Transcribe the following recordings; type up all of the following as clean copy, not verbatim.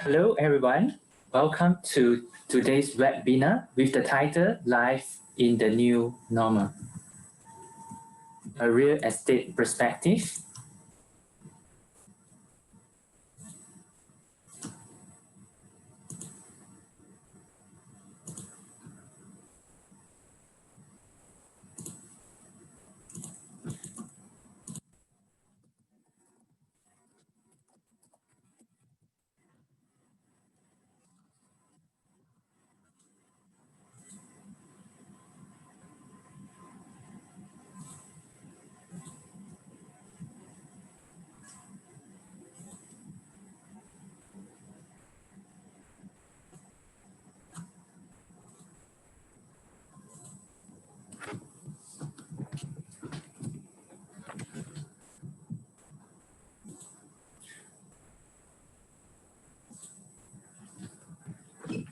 Hello everyone, welcome to today's webinar with the title Life in the New Normal, a real estate perspective.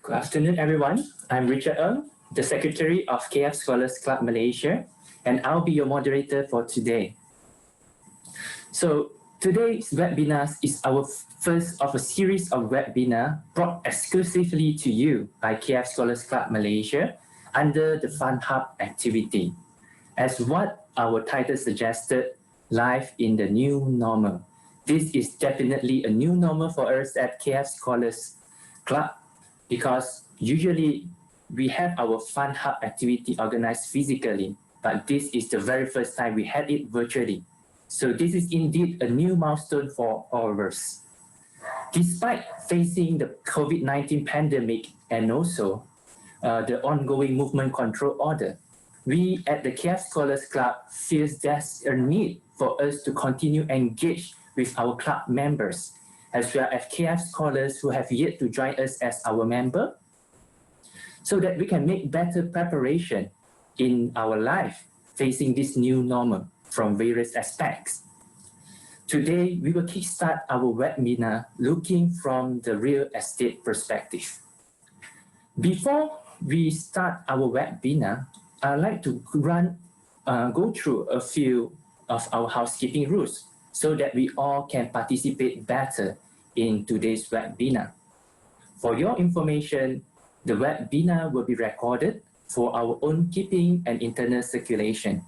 Good afternoon, everyone. I'm Richard Ng, the Secretary of KF Scholars Club Malaysia, and I'll be your moderator for today. So today's webinar is our first of a series of webinars brought exclusively to you by KF Scholars Club Malaysia under the FunHub activity. As what our title suggested, life in the new normal. This is definitely a new normal for us at KF Scholars Club, because usually we have our FunHub activity organized physically, but this is the very first time we had it virtually. So this is indeed a new milestone for all of us. Despite facing the COVID-19 pandemic and also the ongoing movement control order, we at the KF Scholars Club feel there's a need for us to continue engage with our club members, as well as KF scholars who have yet to join us as our member, so that we can make better preparation in our life facing this new normal from various aspects. Today, we will kickstart our webinar looking from the real estate perspective. Before we start our webinar, I'd like to go through a few of our housekeeping rules so that we all can participate better in today's webinar. For your information, the webinar will be recorded for our own keeping and internal circulation.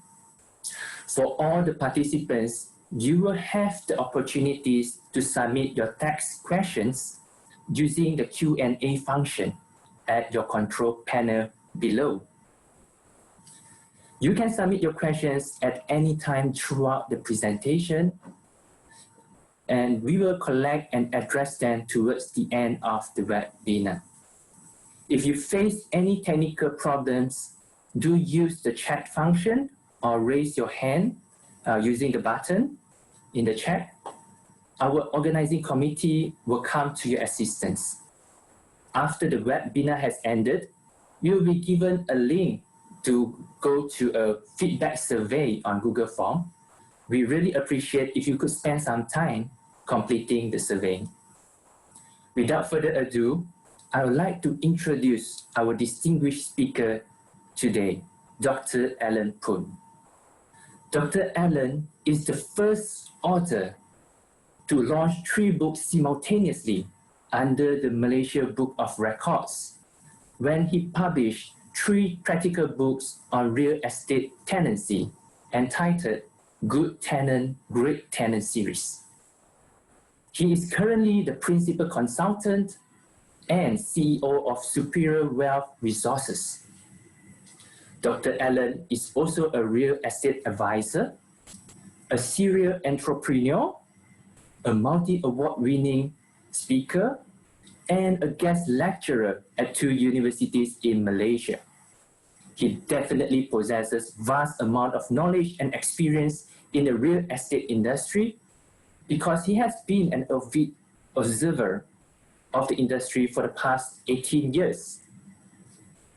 For all the participants, you will have the opportunities to submit your text questions using the Q&A function at your control panel below. You can submit your questions at any time throughout the presentation, and we will collect and address them towards the end of the webinar. If you face any technical problems, do use the chat function or raise your hand using the button in the chat. Our organizing committee will come to your assistance. After the webinar has ended, you will be given a link to go to a feedback survey on Google Form. We really appreciate if you could spend some time completing the survey. Without further ado, I would like to introduce our distinguished speaker today, Dr. Alan Poon. Dr. Alan is the first author to launch 3 books simultaneously under the Malaysia Book of Records, when he published 3 practical books on real estate tenancy entitled Good Tenant, Great Tenant series. He is currently the principal consultant and CEO of Superior Wealth Resources. Dr. Alan is also a real estate advisor, a serial entrepreneur, a multi-award winning speaker, and a guest lecturer at 2 universities in Malaysia. He definitely possesses vast amount of knowledge and experience in the real estate industry, because he has been an avid observer of the industry for the past 18 years.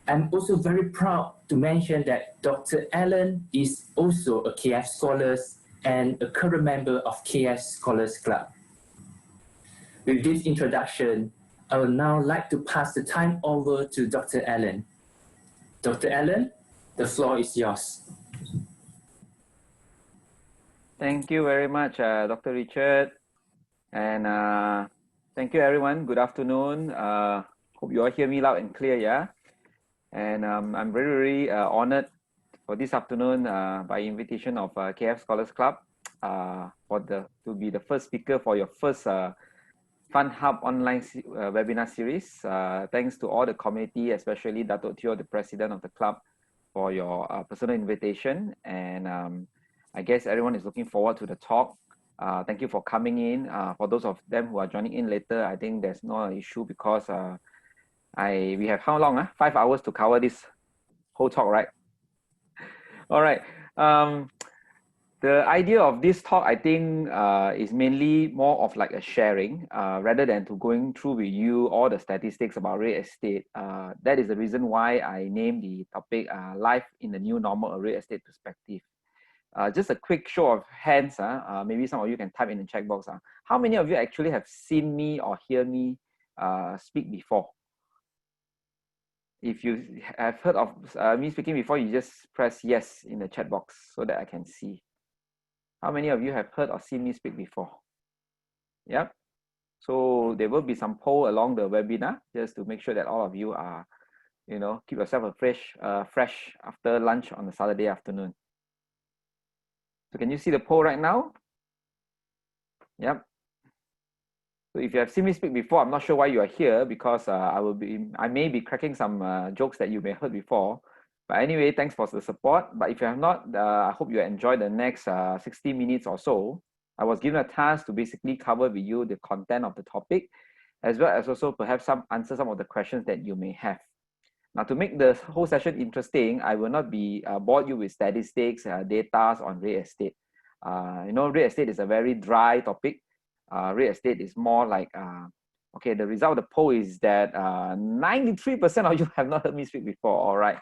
I'm also very proud to mention that Dr. Alan is also a KF Scholars and a current member of KF Scholars Club. With this introduction, I would now like to pass the time over to Dr. Alan. Dr. Alan, the floor is yours. Thank you very much, Dr. Richard. And Thank you, everyone. Good afternoon. Hope you all hear me loud and clear, yeah? And I'm very honored for this afternoon by invitation of KF Scholars Club to be the first speaker for your first FunHub online webinar series. Thanks to all the community, especially Dato' Teo, the president of the club, for your personal invitation. And I guess everyone is looking forward to the talk. Thank you for coming in. For those of them who are joining in later, I think there's no issue because we have how long? 5 hours to cover this whole talk, right? All right. The idea of this talk, I think, is mainly more of like a sharing rather than to going through with you all the statistics about real estate. That is the reason why I named the topic Life in the New Normal, a Real Estate Perspective. Just a quick show of hands, maybe some of you can type in the chat box. How many of you actually have seen me or hear me speak before? If you have heard of me speaking before, you just press yes in the chat box so that I can see. How many of you have heard or seen me speak before? Yep. So there will be some poll along the webinar just to make sure that all of you are, keep yourself fresh after lunch on a Saturday afternoon. So can you see the poll right now? Yep. So if you have seen me speak before, I'm not sure why you are here because I may be cracking some jokes that you may have heard before. But anyway, thanks for the support. But if you have not, I hope you enjoy the next 60 minutes or so. I was given a task to basically cover with you the content of the topic, as well as also perhaps answer some of the questions that you may have. Now, to make the whole session interesting, I will not be bore you with statistics, data on real estate. Real estate is a very dry topic. Real estate is more like, okay, the result of the poll is that 93% of you have not heard me speak before, all right.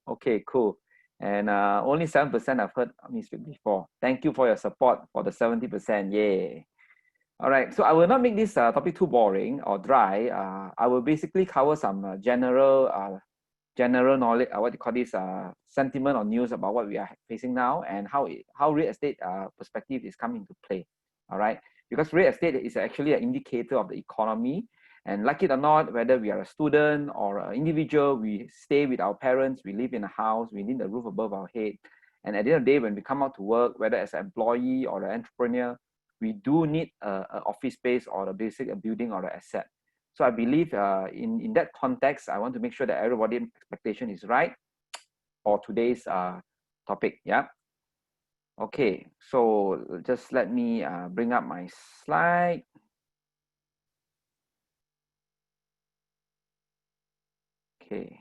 Okay, cool. And only 7% have heard me speak before. Thank you for your support for the 70%, yay. All right, so I will not make this topic too boring or dry. I will basically cover some general knowledge, what you call this, sentiment or news about what we are facing now and how real estate perspective is coming into play, all right? Because real estate is actually an indicator of the economy, and like it or not, whether we are a student or an individual, we stay with our parents, we live in a house, we need a roof above our head, and at the end of the day, when we come out to work, whether as an employee or an entrepreneur, we do need an office space or a building or an asset. So I believe in that context, I want to make sure that everybody's expectation is right for today's topic. Yeah. Okay, so just let me bring up my slide. Okay.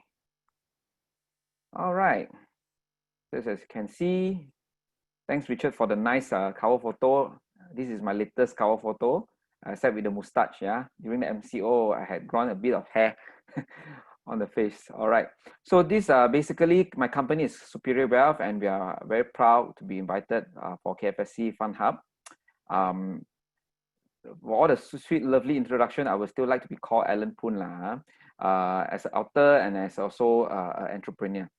All right. So as you can see, thanks Richard for the nice cover photo. This is my latest cover photo. Except with the mustache, yeah. During the MCO, I had grown a bit of hair on the face. All right. So this basically my company is Superior Wealth, and we are very proud to be invited for KFSC FunHub. For all the sweet, lovely introduction, I would still like to be called Alan Poon as an author and as also an entrepreneur.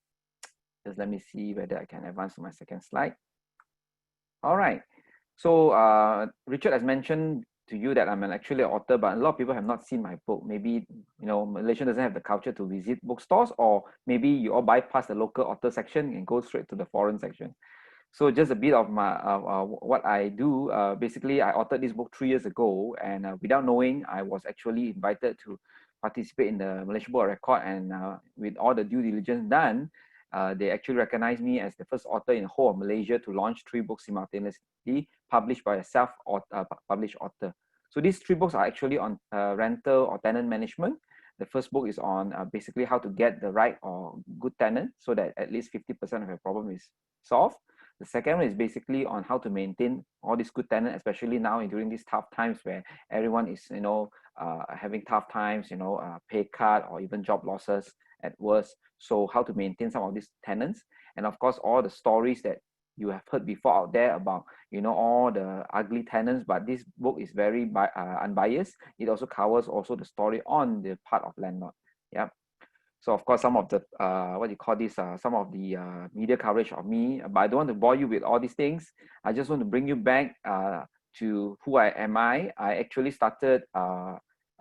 Just let me see whether I can advance to my second slide. All right. So Richard has mentioned to you that I'm actually an author, but a lot of people have not seen my book. Maybe, Malaysia doesn't have the culture to visit bookstores, or maybe you all bypass the local author section and go straight to the foreign section. So just a bit of my what I do. Basically, I authored this book 3 years ago, and without knowing, I was actually invited to participate in the Malaysia Book of Record, and with all the due diligence done, they actually recognized me as the first author in the whole of Malaysia to launch 3 books simultaneously, published by a self-published author. So these 3 books are actually on rental or tenant management. The first book is on basically how to get the right or good tenant so that at least 50% of your problem is solved. The second one is basically on how to maintain all these good tenants, especially now during these tough times where everyone is, having tough times, pay cut or even job losses at worst. So how to maintain some of these tenants, and of course all the stories that you have heard before out there about, all the ugly tenants. But this book is very unbiased. It also covers also the story on the part of landlord. Yeah. So of course, some of the some of the media coverage of me, but I don't want to bore you with all these things. I just want to bring you back to who I am. I actually started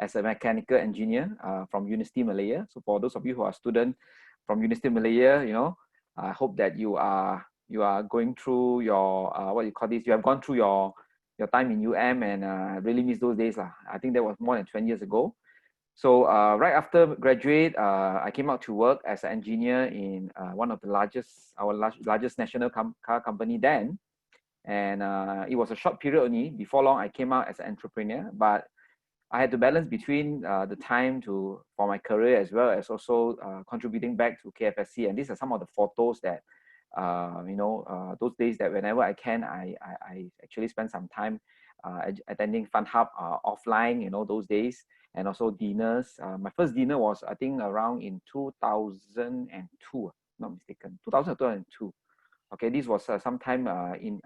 as a mechanical engineer from University Malaya. So for those of you who are student from University Malaya, I hope that you are going through your what you call this. You have gone through your time in UM, and really miss those days lah. I think that was more than 20 years ago. So right after graduate, I came out to work as an engineer in one of the largest national car company then. And it was a short period only. Before long, I came out as an entrepreneur, but I had to balance between the time for my career as well as also contributing back to KFSC. And these are some of the photos that, those days that whenever I can, I actually spend some time attending FunHub offline, those days, and also dinners. My first dinner was, I think, around in 2002, not mistaken, 2002. Okay, this was sometime in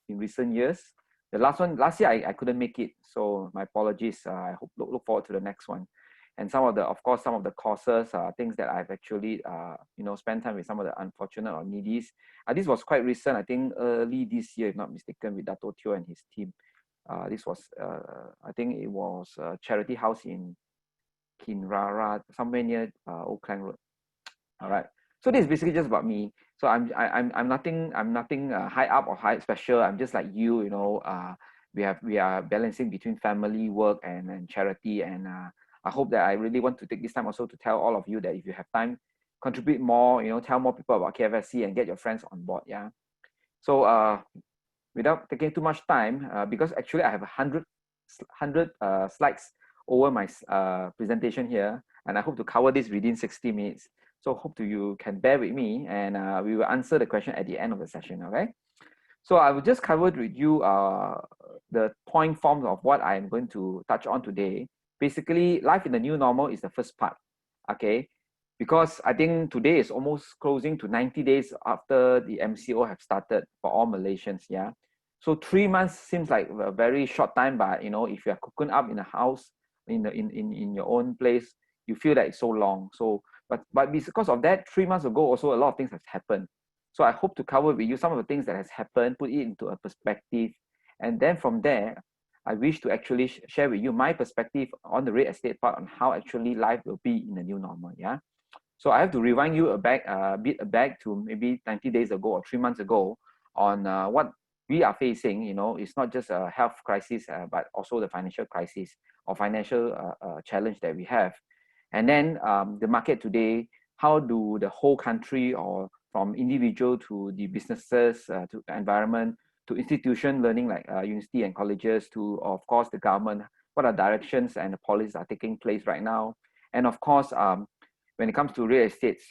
recent years. The last year I couldn't make it, so my apologies. I hope look forward to the next one. And some of the courses, things that I've actually spent time with some of the unfortunate or needies. This was quite recent, I think early this year, if not mistaken, with Dato Teo and his team. This was I think it was a charity house in Kinrara, somewhere near Old Klang Road. All right. So this is basically just about me. So I'm nothing high up or high special. I'm just like you. We are balancing between family, work, and charity. And I hope that I really want to take this time also to tell all of you that if you have time, contribute more. Tell more people about KFSC and get your friends on board. Yeah. So without taking too much time, because actually I have 100 slides over my presentation here, and I hope to cover this within 60 minutes. So hope you can bear with me, and we will answer the question at the end of the session, okay? So I will just cover with you the point forms of what I'm going to touch on today. Basically, life in the new normal is the first part, okay? Because I think today is almost closing to 90 days after the MCO have started for all Malaysians, yeah? So 3 months seems like a very short time, but if you are cooking up in a house, in your own place, you feel that it's so long. So but because of that, 3 months ago also a lot of things have happened. So I hope to cover with you some of the things that has happened, put it into a perspective, and then from there, I wish to actually share with you my perspective on the real estate part, on how actually life will be in the new normal. Yeah. So I have to rewind you a bit back to maybe 90 days ago or 3 months ago on what we are facing. It's not just a health crisis, but also the financial crisis or financial challenge that we have. And then the market today, how do the whole country, or from individual to the businesses, to environment, to institution learning like university and colleges, to of course the government, what are directions and the policies are taking place right now. And of course, when it comes to real estates,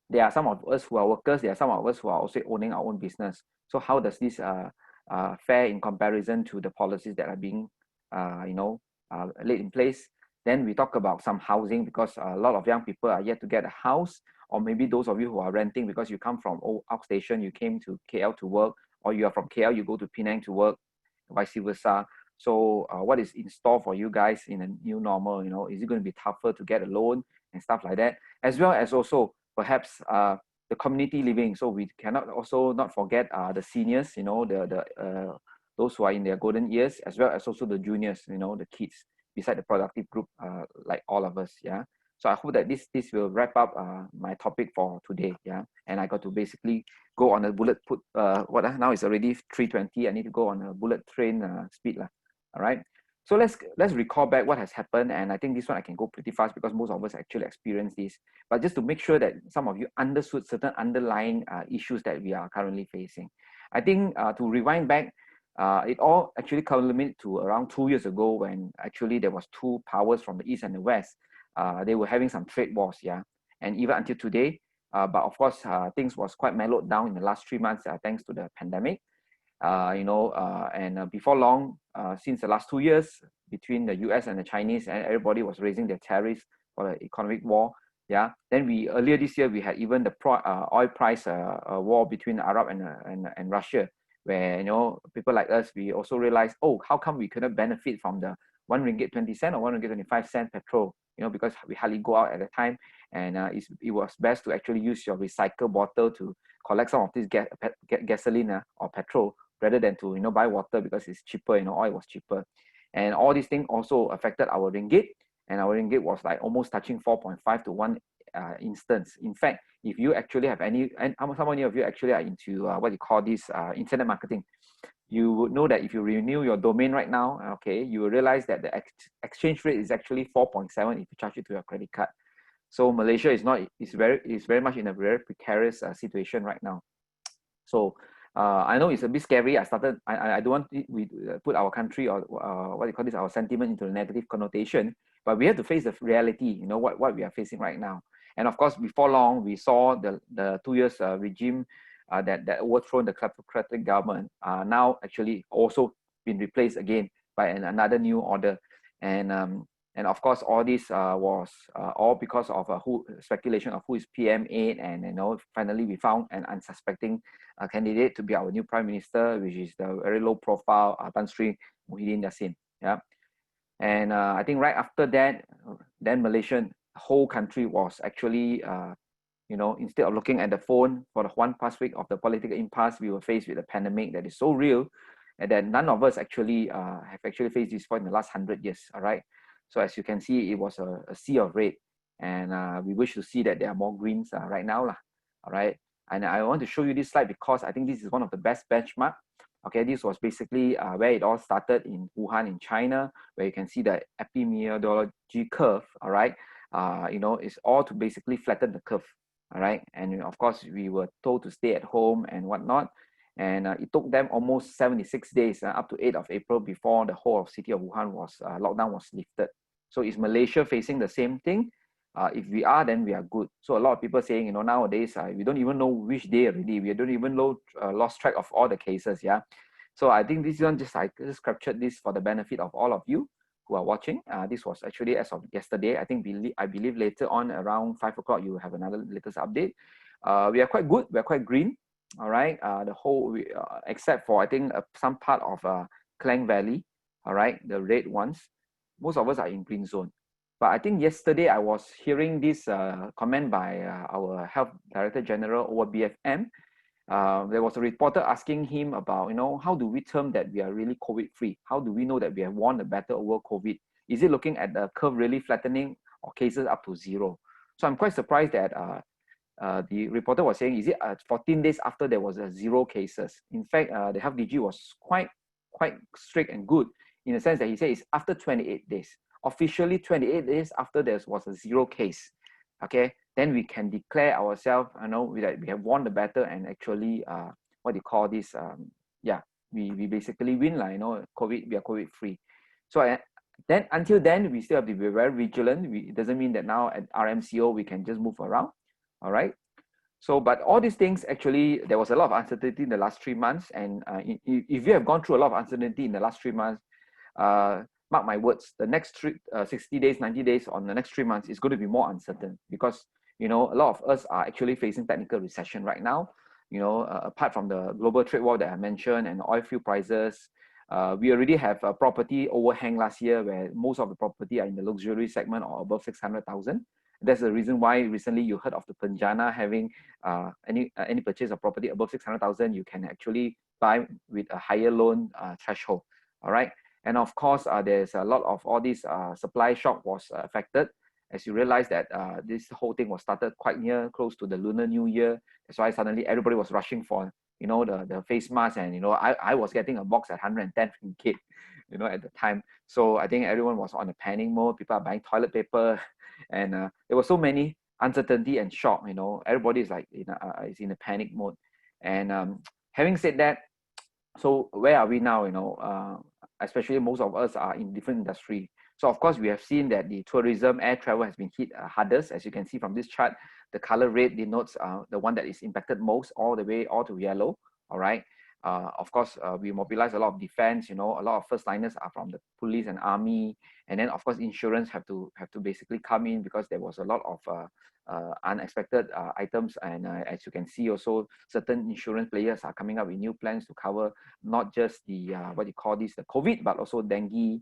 there are some of us who are workers, there are some of us who are also owning our own business. So how does this fare in comparison to the policies that are being laid in place? Then we talk about some housing, because a lot of young people are yet to get a house, or maybe those of you who are renting because you come from outstation, you came to KL to work, or you are from KL, you go to Penang to work, vice versa. So what is in store for you guys in a new normal? Is it going to be tougher to get a loan and stuff like that? As well as also perhaps the community living. So we cannot also not forget the seniors, those who are in their golden years, as well as also the juniors, the kids, beside the productive group, like all of us. Yeah. So I hope that this will wrap up my topic for today. Yeah. And I got to basically go on a bullet now it's already 3:20. I need to go on a bullet train speed. All right. So let's recall back what has happened. And I think this one I can go pretty fast because most of us actually experienced this. But just to make sure that some of you understood certain underlying issues that we are currently facing. I think to rewind back, it all actually culminated to around 2 years ago, when actually there was two powers from the East and the West. They were having some trade wars, yeah. And even until today, but of course, things was quite mellowed down in the last 3 months, thanks to the pandemic. And before long, since the last 2 years, between the US and the Chinese, and everybody was raising their tariffs for the economic war. Yeah. Then earlier this year, we had even the oil price war between Arab and Russia, where people like us, we also realized, oh, how come we couldn't benefit from the 1 ringgit 20 cent or 1 ringgit 25 cent petrol? Because we hardly go out at the time, and it was best to actually use your recycle bottle to collect some of this gasoline or petrol, rather than to buy water because it's cheaper. Oil was cheaper. And all these things also affected our ringgit, and our ringgit was like almost touching 4.5 to 1 instance. In fact, if you actually have any, and how many of you actually are into what you call this internet marketing, you would know that if you renew your domain right now, okay, you will realize that the exchange rate is actually 4.7 if you charge it to your credit card. So Malaysia is very much in a very precarious situation right now. So I know it's a bit scary. I don't want we put our country or what do you call this, our sentiment into a negative connotation, but we have to face the reality, you know, what we are facing right now. And of course, before long, we saw the 2 years regime that overthrown the kleptocratic government now actually also been replaced again by another new order. And of course, all this was all because of speculation of who is PM8, and you know, finally we found an unsuspecting candidate to be our new prime minister, which is the very low profile Tan Sri Muhyiddin Yassin. Yeah, and I think right after that, then Malaysian whole country was actually you know, instead of looking at the phone for the 1 past week of the political impasse, we were faced with a pandemic that is so real, and that none of us actually have actually faced this for in the last 100 years. All right. So as you can see, it was a sea of red, and we wish to see that there are more greens right now lah. All right. And I want to show you this slide because I think this is one of the best benchmark. Okay, this was basically where it all started in Wuhan in China, where you can see the epidemiology curve. All right. You know, it's all to basically flatten the curve. All right. And of course, we were told to stay at home and whatnot. And it took them almost 76 days, up to 8th of April, before the whole of city of Wuhan was lockdown was lifted. So is Malaysia facing the same thing? If we are, then we are good. So a lot of people saying, you know, nowadays we don't even know which day already. We don't even know lost track of all the cases. Yeah. So I think this one I just captured this for the benefit of all of you who are watching. This was actually as of yesterday. I believe later on around 5 o'clock you will have another latest update. We are quite good. We are quite green. All right. The whole except for I think some part of Klang Valley. All right. The red ones. Most of us are in green zone. But I think yesterday I was hearing this comment by our Health Director General over BFM. There was a reporter asking him about, you know, how do we term that we are really COVID-free? How do we know that we have won the battle over COVID? Is it looking at the curve really flattening or cases up to zero? So I'm quite surprised that the reporter was saying, is it 14 days after there was a 0 cases? In fact, the Health DG was quite strict and good in the sense that he said it's after 28 days. Officially 28 days after there was a 0 case. Okay, then we can declare ourselves, you know, that we have won the battle and actually, what do you call this? Yeah, we basically win, like, you know, we are COVID free. So then until then, we still have to be very vigilant. It doesn't mean that now at RMCO we can just move around. All right. So, but all these things actually, there was a lot of uncertainty in the last 3 months, and if you have gone through a lot of uncertainty in the last 3 months, mark my words, the next 60 days, 90 days on the next 3 months is going to be more uncertain because, you know, a lot of us are actually facing technical recession right now. You know, apart from the global trade war that I mentioned and oil fuel prices, we already have a property overhang last year where most of the property are in the luxury segment or above 600,000. That's the reason why recently you heard of the Penjana having any purchase of property above 600,000, you can actually buy with a higher loan threshold. All right. And of course, there's a lot of all this supply shock was affected. As you realize that this whole thing was started quite close to the Lunar New Year. That's why suddenly everybody was rushing for, you know, the face mask. And, you know, I was getting a box at 110 ringgit, you know, at the time. So I think everyone was on a panic mode. People are buying toilet paper. And there were so many uncertainty and shock, you know. Everybody is like, is in a panic mode. And having said that, so where are we now, you know? Especially most of us are in different industry. So of course, we have seen that the tourism, air travel has been hit hardest. As you can see from this chart, the color red denotes the one that is impacted most, all the way all to yellow. All right. Of course, we mobilize a lot of defense. You know, a lot of first liners are from the police and army, and then of course, insurance have to basically come in because there was a lot of unexpected items. And as you can see, also certain insurance players are coming up with new plans to cover not just the what you call this, the COVID, but also dengue,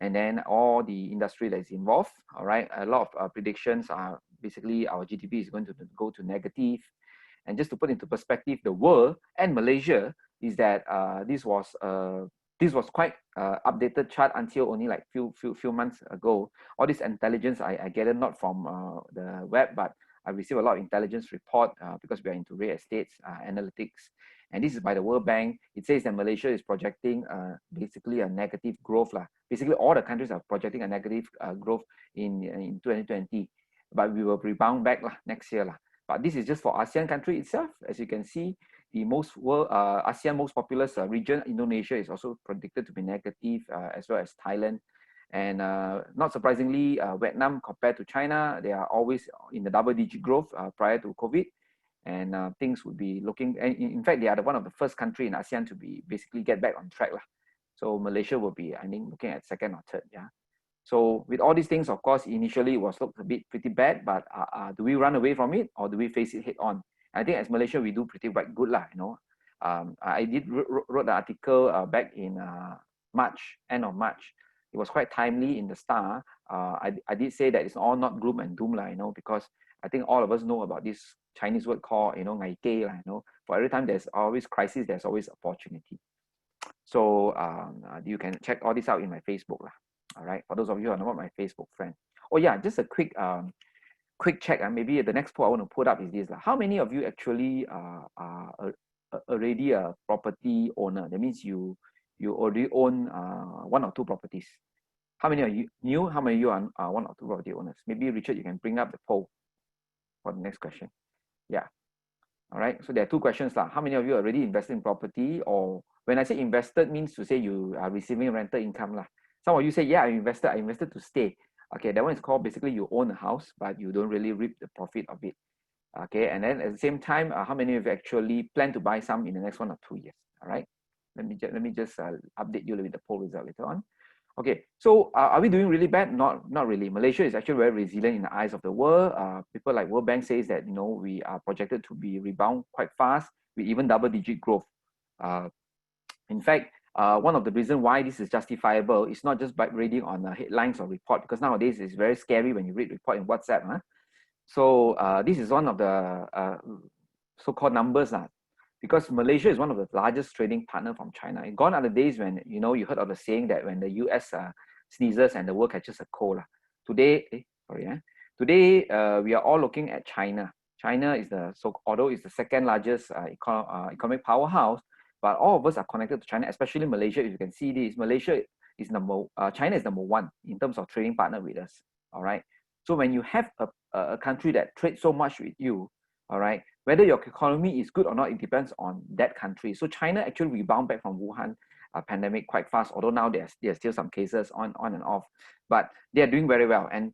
and then all the industry that is involved. All right, a lot of predictions are basically our GDP is going to go to negative. And just to put into perspective, the world and Malaysia is that this was this was quite updated chart until only like few months ago. All this intelligence I gathered not from the web, but I received a lot of intelligence report because we are into real estate analytics. And this is by the World Bank. It says that Malaysia is projecting basically a negative growth. Basically, all the countries are projecting a negative growth in 2020. But we will rebound back next year. But this is just for ASEAN country itself. As you can see, the most ASEAN most populous region, Indonesia, is also predicted to be negative, as well as Thailand. And not surprisingly, Vietnam compared to China, they are always in the double-digit growth prior to COVID. And things would be looking, and in fact, they are one of the first country in ASEAN to be basically get back on track. So Malaysia will be, I think, looking at second or third. Yeah. So with all these things, of course, initially it was looked a bit pretty bad, but do we run away from it or do we face it head on? I think as Malaysia, we do pretty good, you know. I did wrote the article back in March, end of March. It was quite timely in the Star. I did say that it's all not gloom and doom, you know, because I think all of us know about this Chinese word called, you know, ngai kei, you know. For every time there's always crisis, there's always opportunity. So you can check all this out in my Facebook. All right, for those of you who are not my Facebook friend. Oh yeah, just a quick check. Maybe the next poll I want to put up is this. How many of you actually are already a property owner? That means you already own one or two properties. How many are you new? How many of you are one or two property owners? Maybe Richard, you can bring up the poll for the next question. Yeah. All right. So there are two questions. How many of you are already invested in property? Or when I say invested, means to say you are receiving rental income. Some of you say, yeah, I invested to stay. Okay, that one is called basically you own a house, but you don't really reap the profit of it. Okay, and then at the same time, how many of you actually plan to buy some in the next 1 or 2 years? All right, let me just update you with the poll result later on. Okay, so are we doing really bad? Not really. Malaysia is actually very resilient in the eyes of the world. People like World Bank says that, you know, we are projected to be rebound quite fast with even double-digit growth. In fact, one of the reasons why this is justifiable is not just by reading on headlines or report, because nowadays it's very scary when you read report in WhatsApp. So this is one of the so-called numbers. Because Malaysia is one of the largest trading partner from China. Gone are the days when, you know, you heard of the saying that when the US sneezes and the world catches a cold. Today, today we are all looking at China. China is although it's the second largest economic powerhouse, but all of us are connected to China, especially Malaysia. If you can see this, Malaysia is China is number one in terms of trading partner with us. All right. So when you have a country that trades so much with you, all right, whether your economy is good or not, it depends on that country. So China actually rebound back from Wuhan pandemic quite fast, although now there's still some cases on and off, but they are doing very well. And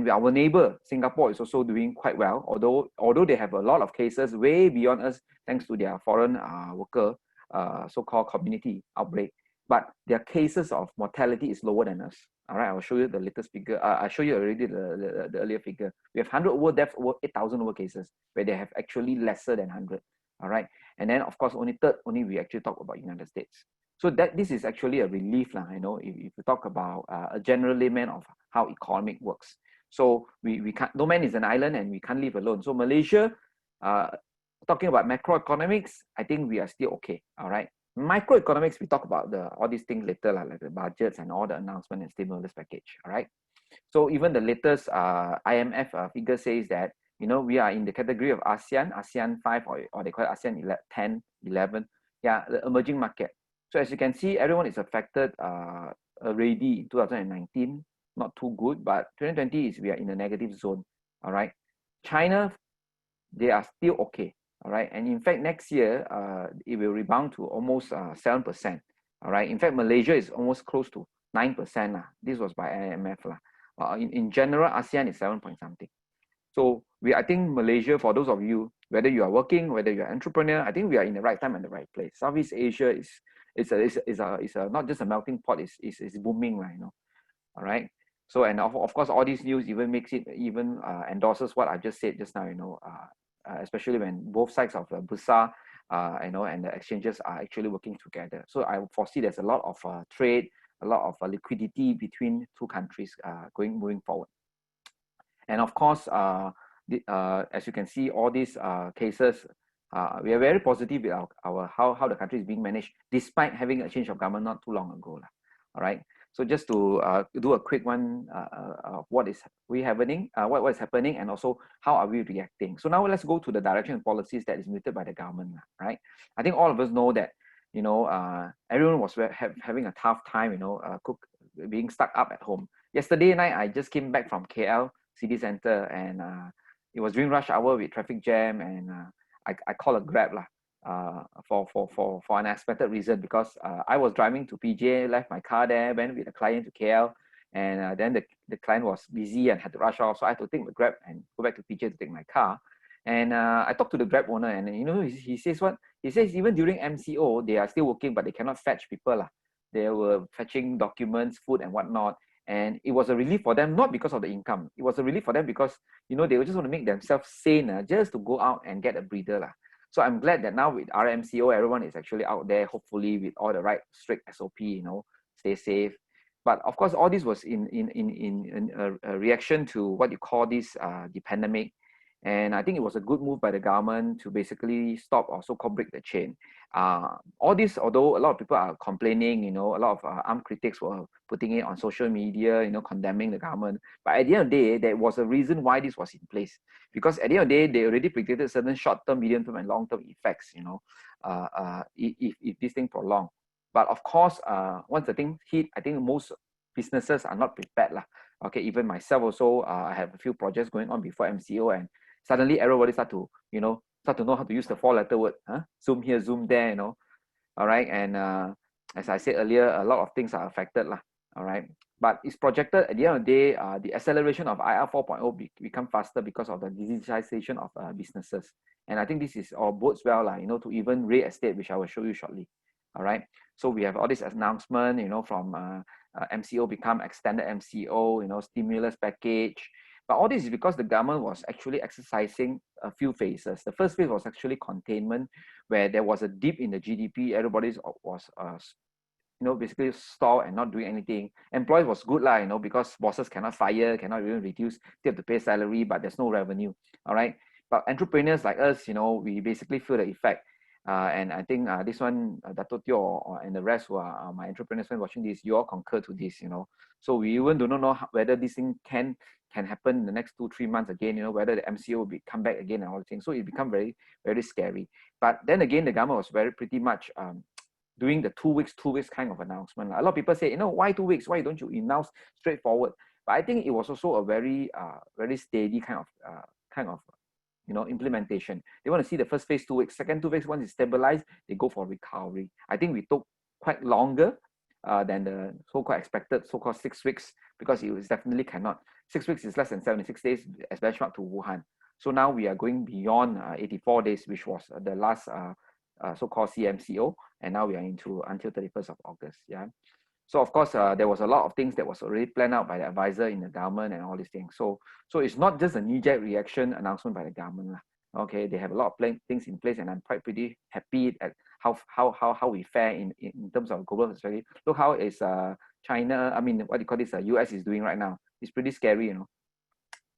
our neighbor Singapore is also doing quite well, although they have a lot of cases way beyond us thanks to their foreign worker so-called community outbreak, but their cases of mortality is lower than us. All right, I will show you the latest figure. I show you already the earlier figure. We have 100 over deaths, over 8,000 over cases, where they have actually lesser than 100. All right, and then of course only we actually talk about United States. So this is actually a relief, you know, if you talk about a general layman of how economic works. So we can't. No man is an island, and we can't live alone. So Malaysia, talking about macroeconomics, I think we are still okay. All right. Microeconomics, we talk about all these things later, like the budgets and all the announcement and stimulus package. All right. So even the latest IMF figure says that, you know, we are in the category of ASEAN 5, or they call it ASEAN 10, 11. Yeah, the emerging market. So as you can see, everyone is affected already in 2019. Not too good, but 2020 we are in a negative zone. All right. China, they are still okay. All right, and in fact, next year it will rebound to almost 7%. All right, in fact, Malaysia is almost close to 9%. This was by IMF. In general, ASEAN is 7 point something. So I think Malaysia, for those of you, whether you are working, whether you are entrepreneur, I think we are in the right time and the right place. Southeast Asia is not just a melting pot, it's booming, you know. All right. So, and of course, all these news even makes it endorses what I just said just now, you know. Especially when both sides of the Bursa, you know, and the exchanges are actually working together. So I foresee there's a lot of trade, a lot of liquidity between two countries moving forward. And of course, as you can see, all these cases we are very positive with our how the country is being managed, despite having a change of government not too long ago. All right. So just to do a quick one of what is happening, what is happening, and also how are we reacting. So now let's go to the direction and policies that is muted by the government, right? I think all of us know that, you know, everyone was having a tough time, you know, being stuck up at home. Yesterday night, I just came back from KL City Center, and it was during rush hour with traffic jam, and I called a Grab for an unexpected reason, because I was driving to PJ, left my car there, went with a client to KL, and then the client was busy and had to rush off, so I had to take the Grab and go back to PJ to take my car. And I talked to the Grab owner, and you know, he says what? He says even during MCO, they are still working, but they cannot fetch people. They were fetching documents, food, and whatnot. And it was a relief for them, not because of the income. It was a relief for them because, you know, they just want to make themselves sane, just to go out and get a breather. So I'm glad that now with RMCO, everyone is actually out there, hopefully with all the right strict SOP, you know, stay safe. But of course, all this was in a reaction to what you call this the pandemic. And I think it was a good move by the government to basically stop or so-called break the chain. All this, although a lot of people are complaining, you know, a lot of armed critics were putting it on social media, you know, condemning the government. But at the end of the day, there was a reason why this was in place. Because at the end of the day, they already predicted certain short-term, medium-term, and long-term effects, you know, if this thing prolonged. But of course, once the thing hit, I think most businesses are not prepared. Okay, even myself also, I have a few projects going on before MCO, and suddenly everybody start to know how to use the 4-letter word, zoom here, zoom there, you know. All right. And as I said earlier, a lot of things are affected. All right. But it's projected at the end of the day, the acceleration of IR 4.0 become faster because of the digitization of businesses. And I think this is all bodes well, you know, to even real estate, which I will show you shortly. All right. So we have all this announcement, you know, from MCO become extended MCO, you know, stimulus package. But all this is because the government was actually exercising a few phases. The first phase was actually containment, where there was a dip in the GDP. Everybody was, you know, basically stalled and not doing anything. Employees was good, you know, because bosses cannot fire, cannot even reduce. They have to pay salary, but there's no revenue. All right. But entrepreneurs like us, you know, we basically feel the effect. And I think this one, Dato Teo and the rest who are my entrepreneurs when watching this, you all concur to this, you know. So we even do not know whether this thing can happen in the next 2-3 months again, you know, whether the MCO will come back again and all the things. So it become very, very scary. But then again, the government was pretty much doing the 2 weeks kind of announcement. A lot of people say, you know, why 2 weeks? Why don't you announce straightforward? But I think it was also a very, very steady kind of you know, implementation. They want to see the first phase 2 weeks, second 2 weeks, once it's stabilized, they go for recovery. I think we took quite longer than the so-called expected, so-called 6 weeks, because it was definitely cannot. 6 weeks is less than 76 days as benchmark to Wuhan. So now we are going beyond 84 days, which was the last so-called CMCO, and now we are into until 31st of August. Yeah. So of course, there was a lot of things that was already planned out by the advisor in the government and all these things. So it's not just a knee-jerk reaction announcement by the government. Okay, they have a lot of things in place, and I'm quite pretty happy at how we fare in terms of global perspective. Look how is China, I mean, what do you call this, US is doing right now. It's pretty scary, you know.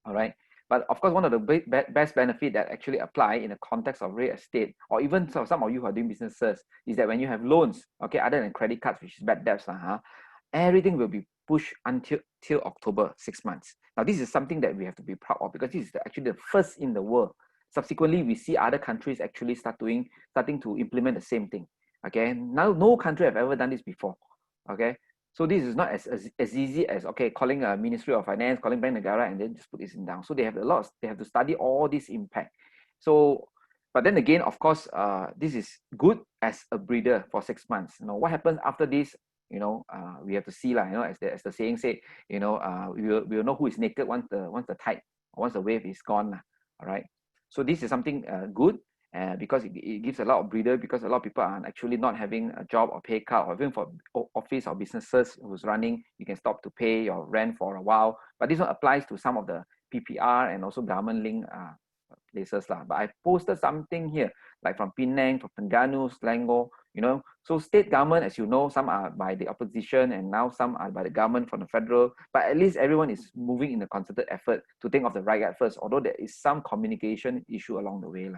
All right. But of course, one of the best benefit that actually apply in the context of real estate, or even some of you who are doing businesses, is that when you have loans, okay, other than credit cards, which is bad debts, everything will be pushed till October, 6 months. Now, this is something that we have to be proud of, because this is actually the first in the world. Subsequently, we see other countries actually starting to implement the same thing. Okay, now no country have ever done this before. Okay, so this is not as easy as, okay, calling a Ministry of Finance, calling Bank Negara, and then just put this in down. So they have they have to study all this impact. So, but then again, of course, this is good as a breather for 6 months. You know, what happens after this? You know, we have to see, you know, as the saying said, you know, we will know who is naked once the tide, once the wave is gone. All right. So this is something good. Because it gives a lot of breather, because a lot of people are actually not having a job or pay cut, or even for office or businesses who's running, you can stop to pay your rent for a while. But this one applies to some of the PPR and also government linked places. But I posted something here, like from Penang, from Terengganu, Selangor, you know. So state government, as you know, some are by the opposition and now some are by the government from the federal, but at least everyone is moving in a concerted effort to think of the right at first, although there is some communication issue along the way.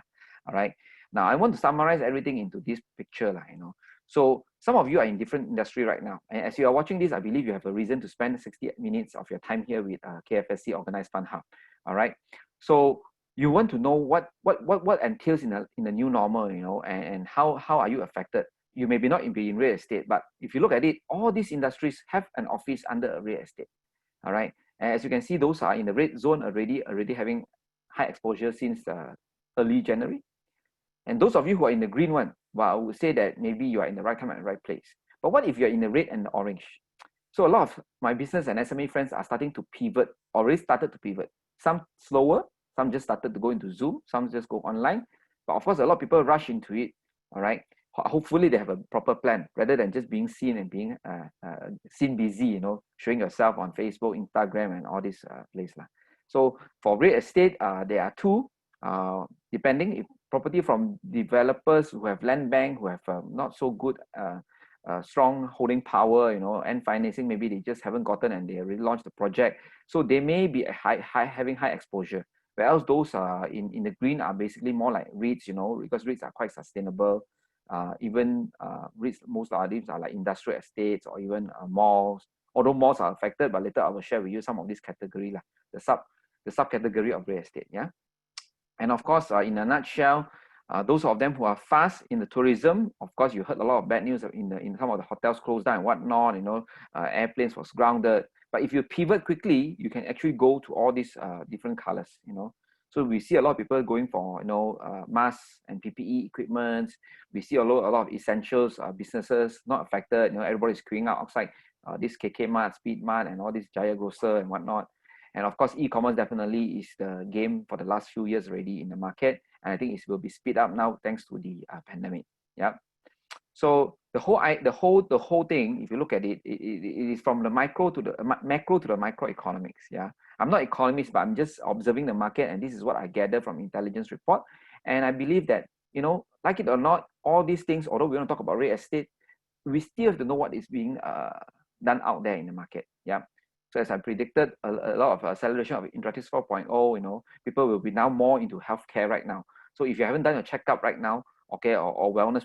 All right. Now, I want to summarize everything into this picture, you know. So some of you are in different industry right now. And as you are watching this, I believe you have a reason to spend 60 minutes of your time here with KFSC Organized FunHub. All right. So you want to know what entails in the new normal, you know, and how are you affected? You may be not be in real estate, but if you look at it, all these industries have an office under a real estate. All right. And as you can see, those are in the red zone already having high exposure since early January. And those of you who are in the green one, well, I would say that maybe you are in the right time and the right place. But what if you're in the red and the orange? So a lot of my business and SME friends are starting to pivot, already started to pivot. Some slower, some just started to go into Zoom, some just go online. But of course, a lot of people rush into it, all right? Hopefully they have a proper plan rather than just being seen and being seen busy, you know, showing yourself on Facebook, Instagram, and all this place. So for real estate, there are two, depending if property from developers who have land bank, who have not so good strong holding power, you know, and financing, maybe they just haven't gotten and they already launched the project. So they may be having high exposure. Whereas those in the green are basically more like REITs, you know, because REITs are quite sustainable. Even REITs, most of these are like industrial estates or even malls. Although malls are affected, but later I will share with you some of this category, the subcategory of real estate. Yeah. And of course, in a nutshell, those of them who are fast in the tourism, of course, you heard a lot of bad news in some of the hotels closed down and whatnot, you know, airplanes was grounded. But if you pivot quickly, you can actually go to all these different colors, you know. So we see a lot of people going for, you know, masks and PPE equipment. We see a lot of essentials businesses not affected. You know, everybody's queuing out outside this KK Mart, Speed Mart, and all this Jaya Grocer and whatnot. And of course, e-commerce definitely is the game for the last few years already in the market. And I think it will be speed up now thanks to the pandemic. Yeah. So the whole thing, if you look at it, it is from the macro to the microeconomics. Yeah. I'm not economist, but I'm just observing the market, and this is what I gather from intelligence report. And I believe that, you know, like it or not, all these things, although we don't talk about real estate, we still have to know what is being done out there in the market. Yeah. So as I predicted, a lot of acceleration of Interactive 4.0, you know, people will be now more into healthcare right now. So if you haven't done your checkup right now, okay, or wellness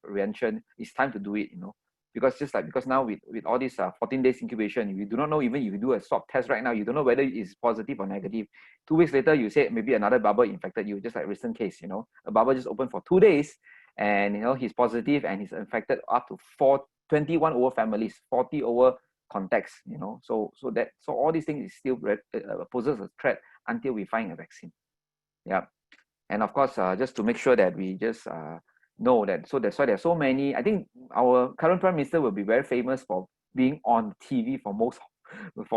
prevention, it's time to do it, you know, because now with all this 14 days incubation, you do not know, even if you do a swab test right now, you don't know whether it's positive or negative. 2 weeks later, you say maybe another barber infected you, just like recent case, you know, a barber just opened for 2 days and, you know, he's positive and he's infected up to 21 over families, 40 over contacts, you know, so all these things is still poses a threat until we find a vaccine. Yeah. And of course, just to make sure that we just know that, so that's why there's so many. I think our current Prime Minister will be very famous for being on TV for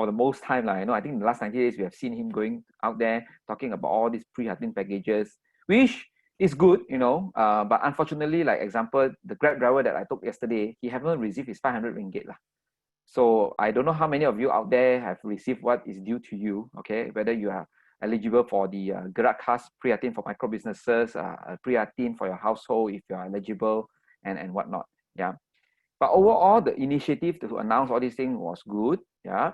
the most time. You know, I think in the last 90 days, we have seen him going out there talking about all these pre-hearting packages, which is good, you know, but unfortunately, like example, the Grab driver that I took yesterday, he haven't received his 500 ringgit. So I don't know how many of you out there have received what is due to you, okay, whether you are eligible for the Gerak Khas pre-hearting for micro businesses, pre-hearting for your household if you are eligible, and whatnot. Yeah. But overall, the initiative to announce all these things was good. Yeah.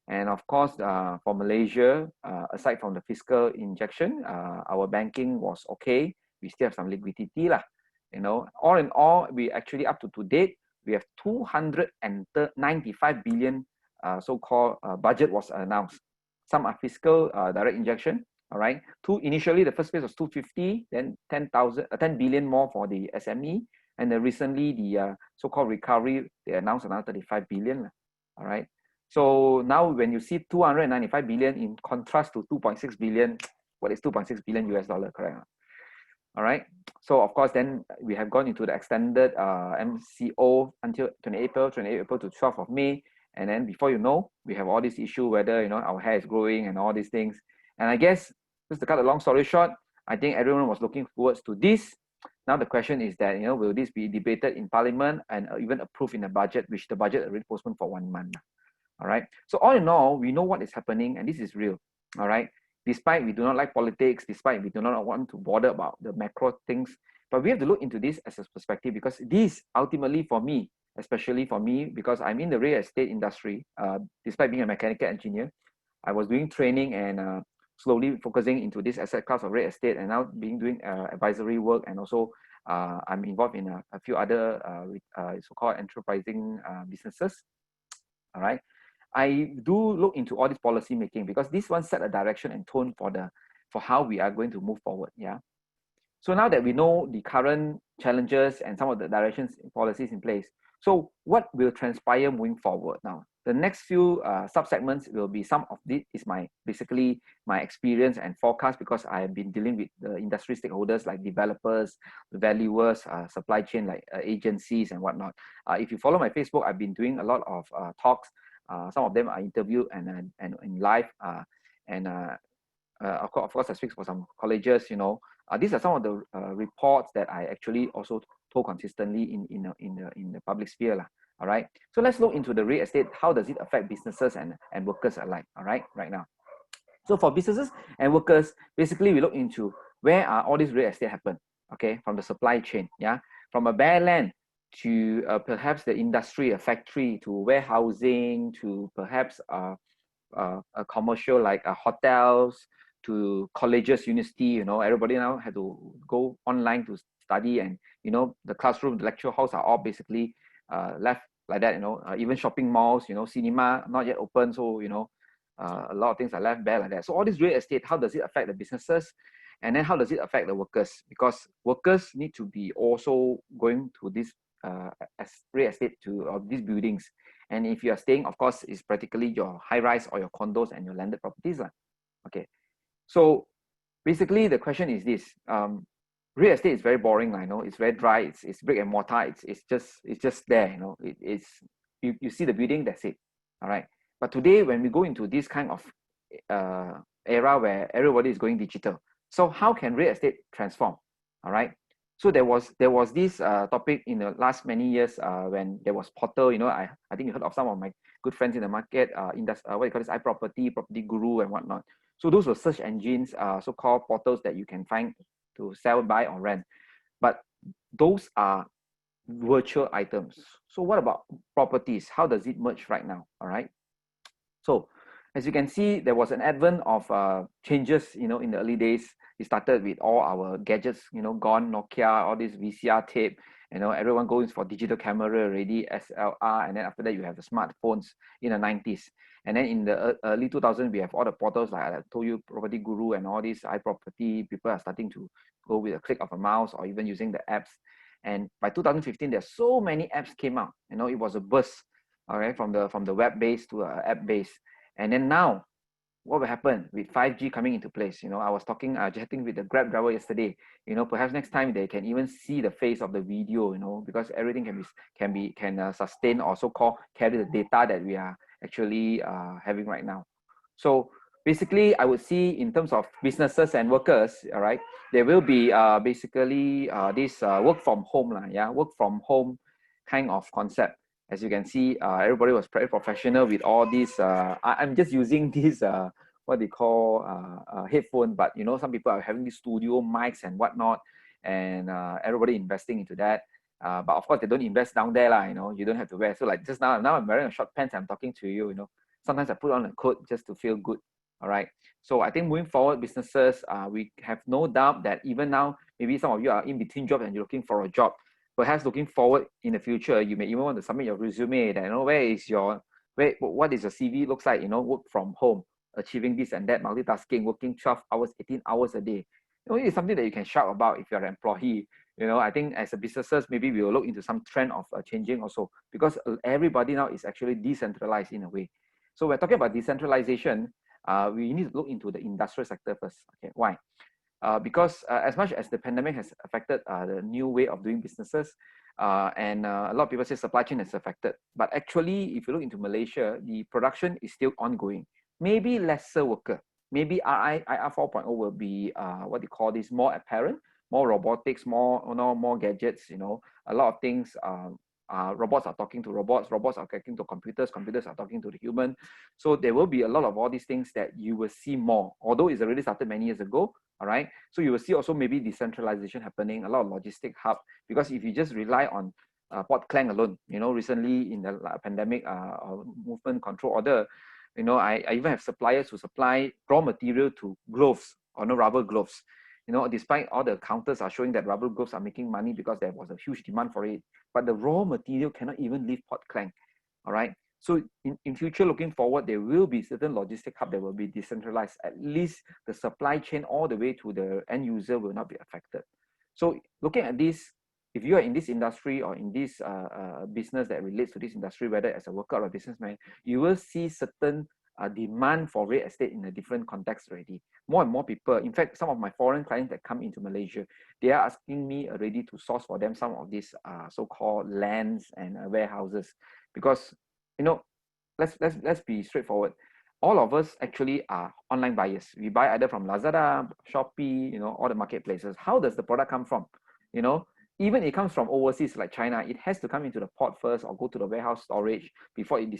And of course, for Malaysia, aside from the fiscal injection, our banking was okay. We still have some liquidity lah. You know, all in all, we actually up to date, we have 295 billion so-called budget was announced. Some are fiscal direct injection. All right. Initially, the first phase was 250, then 10 billion more for the SME. And then recently, the so-called recovery, they announced another 35 billion. All right. So now when you see 295 billion in contrast to 2.6 billion, what is 2.6 billion US dollar, correct? All right. So of course, then we have gone into the extended MCO until 28 April to 12th of May. And then before you know, we have all this issue whether, you know, our hair is growing and all these things. And I guess, just to cut a long story short, I think everyone was looking forward to this. Now the question is that, you know, will this be debated in Parliament and even approved in the budget, which the budget already postponed for 1 month. All right. So all in all, we know what is happening and this is real. All right. Despite we do not like politics, despite we do not want to bother about the macro things, but we have to look into this as a perspective, because this ultimately for me, especially for me, because I'm in the real estate industry, despite being a mechanical engineer, I was doing training and slowly focusing into this asset class of real estate, and now doing advisory work, and also I'm involved in a few other so-called enterprising businesses. All right, I do look into all this policy making, because this one set a direction and tone for how we are going to move forward. Yeah. So now that we know the current challenges and some of the directions and policies in place, so what will transpire moving forward now? The next few sub-segments will be some of this is basically my experience and forecast, because I have been dealing with the industry stakeholders like developers, valuers, supply chain like agencies and whatnot. If you follow my Facebook, I've been doing a lot of talks. Some of them are interviewed and in live, and of course, I speak for some colleges. These are some of the reports that I actually also told consistently in the public sphere lah. All right. So let's look into the real estate. How does it affect businesses and workers alike? All right, right now. So for businesses and workers, basically we look into where are all these real estate happen. Okay, from the supply chain, yeah, from a bare land to perhaps the industry, a factory, to warehousing, to perhaps a commercial like hotels, to colleges, university. Everybody now had to go online to study, and the classroom, the lecture halls are all basically left like that. Even shopping malls, cinema not yet open, so a lot of things are left bare like that. So all this real estate, how does it affect the businesses, and then how does it affect the workers? Because workers need to be also going to this as real estate to these buildings. And if you are staying, of course, it's practically your high rise or your condos and your landed properties lah. Okay, so basically the question is this: real estate is very boring. I know it's very dry. It's brick and mortar. It's just there. It's you see the building, that's it. All right. But today, when we go into this kind of era where everybody is going digital, so how can real estate transform? All right. So there was this topic in the last many years when there was Portal. I think you heard of some of my good friends in the market, what you call this, iProperty, Property Guru, and whatnot. So those were search engines, so-called portals that you can find to sell, buy, or rent. But those are virtual items. So what about properties? How does it merge right now? All right. So as you can see, there was an advent of changes, in the early days. It started with all our gadgets, gone, Nokia, all this VCR tape, everyone goes for digital camera already, SLR, and then after that you have the smartphones in the 90s. And then in the early 2000s, we have all the portals like I told you, Property Guru and all these iProperty. People are starting to go with a click of a mouse or even using the apps. And by 2015, there's so many apps came out. It was a burst, all right, from the web-based to app-based. And then now, what will happen with 5G coming into place? I was chatting with the Grab driver yesterday. Perhaps next time they can even see the face of the video. Because everything can sustain or so-called carry the data that we are actually having right now. So basically, I would see in terms of businesses and workers, all right, there will be basically this work from home, work from home kind of concept. As you can see, everybody was very professional with all these. I'm just using these what they call headphone, but some people are having these studio mics and whatnot, and everybody investing into that. But of course, they don't invest down there, lah. You don't have to wear. So like just now I'm wearing a short pants. I'm talking to you. Sometimes I put on a coat just to feel good. All right. So I think moving forward, businesses, we have no doubt that even now, maybe some of you are in between jobs and you're looking for a job. Perhaps looking forward in the future, you may even want to submit your resume. That what is your CV looks like? Work from home, achieving this and that, multitasking, working 12 hours, 18 hours a day. It's something that you can shout about if you're an employee. I think as a businesses, maybe we will look into some trend of changing also, because everybody now is actually decentralized in a way. So we're talking about decentralization. We need to look into the industrial sector first. Okay, why? Because as much as the pandemic has affected the new way of doing businesses, and a lot of people say supply chain is affected, but actually, if you look into Malaysia, the production is still ongoing. Maybe lesser worker. Maybe IR 4.0 will be what they call this, more apparent, more robotics, more gadgets. A lot of things. Robots are talking to robots are talking to computers are talking to the human. So there will be a lot of all these things that you will see more, although it's already started many years ago. All right, so you will see also maybe decentralization happening, a lot of logistic hub, because if you just rely on Port Klang alone, recently in the pandemic movement control order, You know, I even have suppliers who supply raw material to gloves or no rubber gloves. You know, despite all the counters are showing that rubber gloves are making money because there was a huge demand for it, but the raw material cannot even leave Port Klang. All right. So in future, looking forward, there will be certain logistic hub that will be decentralized. At least the supply chain all the way to the end user will not be affected. So looking at this, if you are in this industry or in this business that relates to this industry, whether as a worker or a businessman, you will see certain demand for real estate in a different context already. More and more people, in fact, some of my foreign clients that come into Malaysia, they are asking me already to source for them some of these so-called lands and warehouses, because you know, let's be straightforward. All of us actually are online buyers. We buy either from Lazada, Shopee, you know, all the marketplaces. How does the product come from? You know, even it comes from overseas like China, it has to come into the port first or go to the warehouse storage before it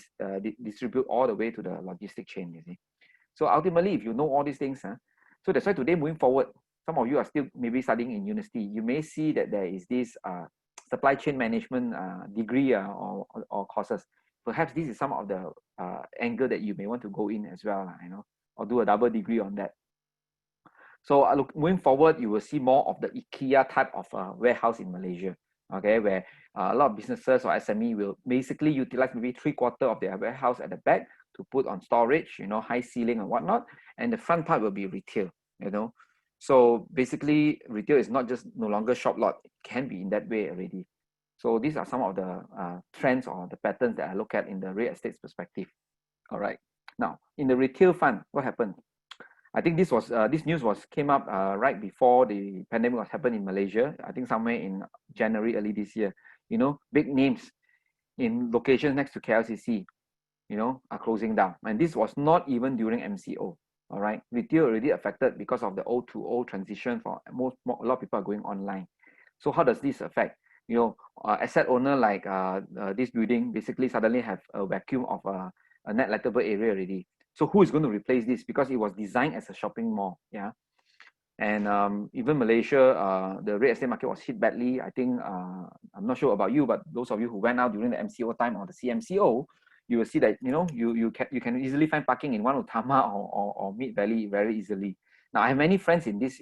distribute all the way to the logistic chain, you see. So ultimately, if you know all these things, so that's why today moving forward, some of you are still maybe studying in university, you may see that there is this supply chain management degree or courses. Perhaps this is some of the angle that you may want to go in as well, you know, or do a double degree on that. So moving forward, you will see more of the IKEA type of warehouse in Malaysia, okay, where a lot of businesses or SME will basically utilize maybe 3/4 of their warehouse at the back to put on storage, you know, high ceiling and whatnot, and the front part will be retail, you know. So basically, retail is not just no longer shop lot; it can be in that way already. So these are some of the trends or the patterns that I look at in the real estate perspective. All right. Now, in the retail fund, what happened? I think this news came up right before the pandemic was happened in Malaysia. I think somewhere in January, early this year. You know, big names in locations next to KFSC, you know, are closing down. And this was not even during MCO. All right, retail already affected because of the O2O transition. For a lot of people are going online. So how does this affect? You know, asset owner like this building basically suddenly have a vacuum of a net lettable area already. So who is going to replace this? Because it was designed as a shopping mall, yeah. And even Malaysia, the real estate market was hit badly. I think I'm not sure about you, but those of you who went out during the MCO time or the CMCO, you will see that you can easily find parking in One Utama or Mid Valley very easily. Now I have many friends in this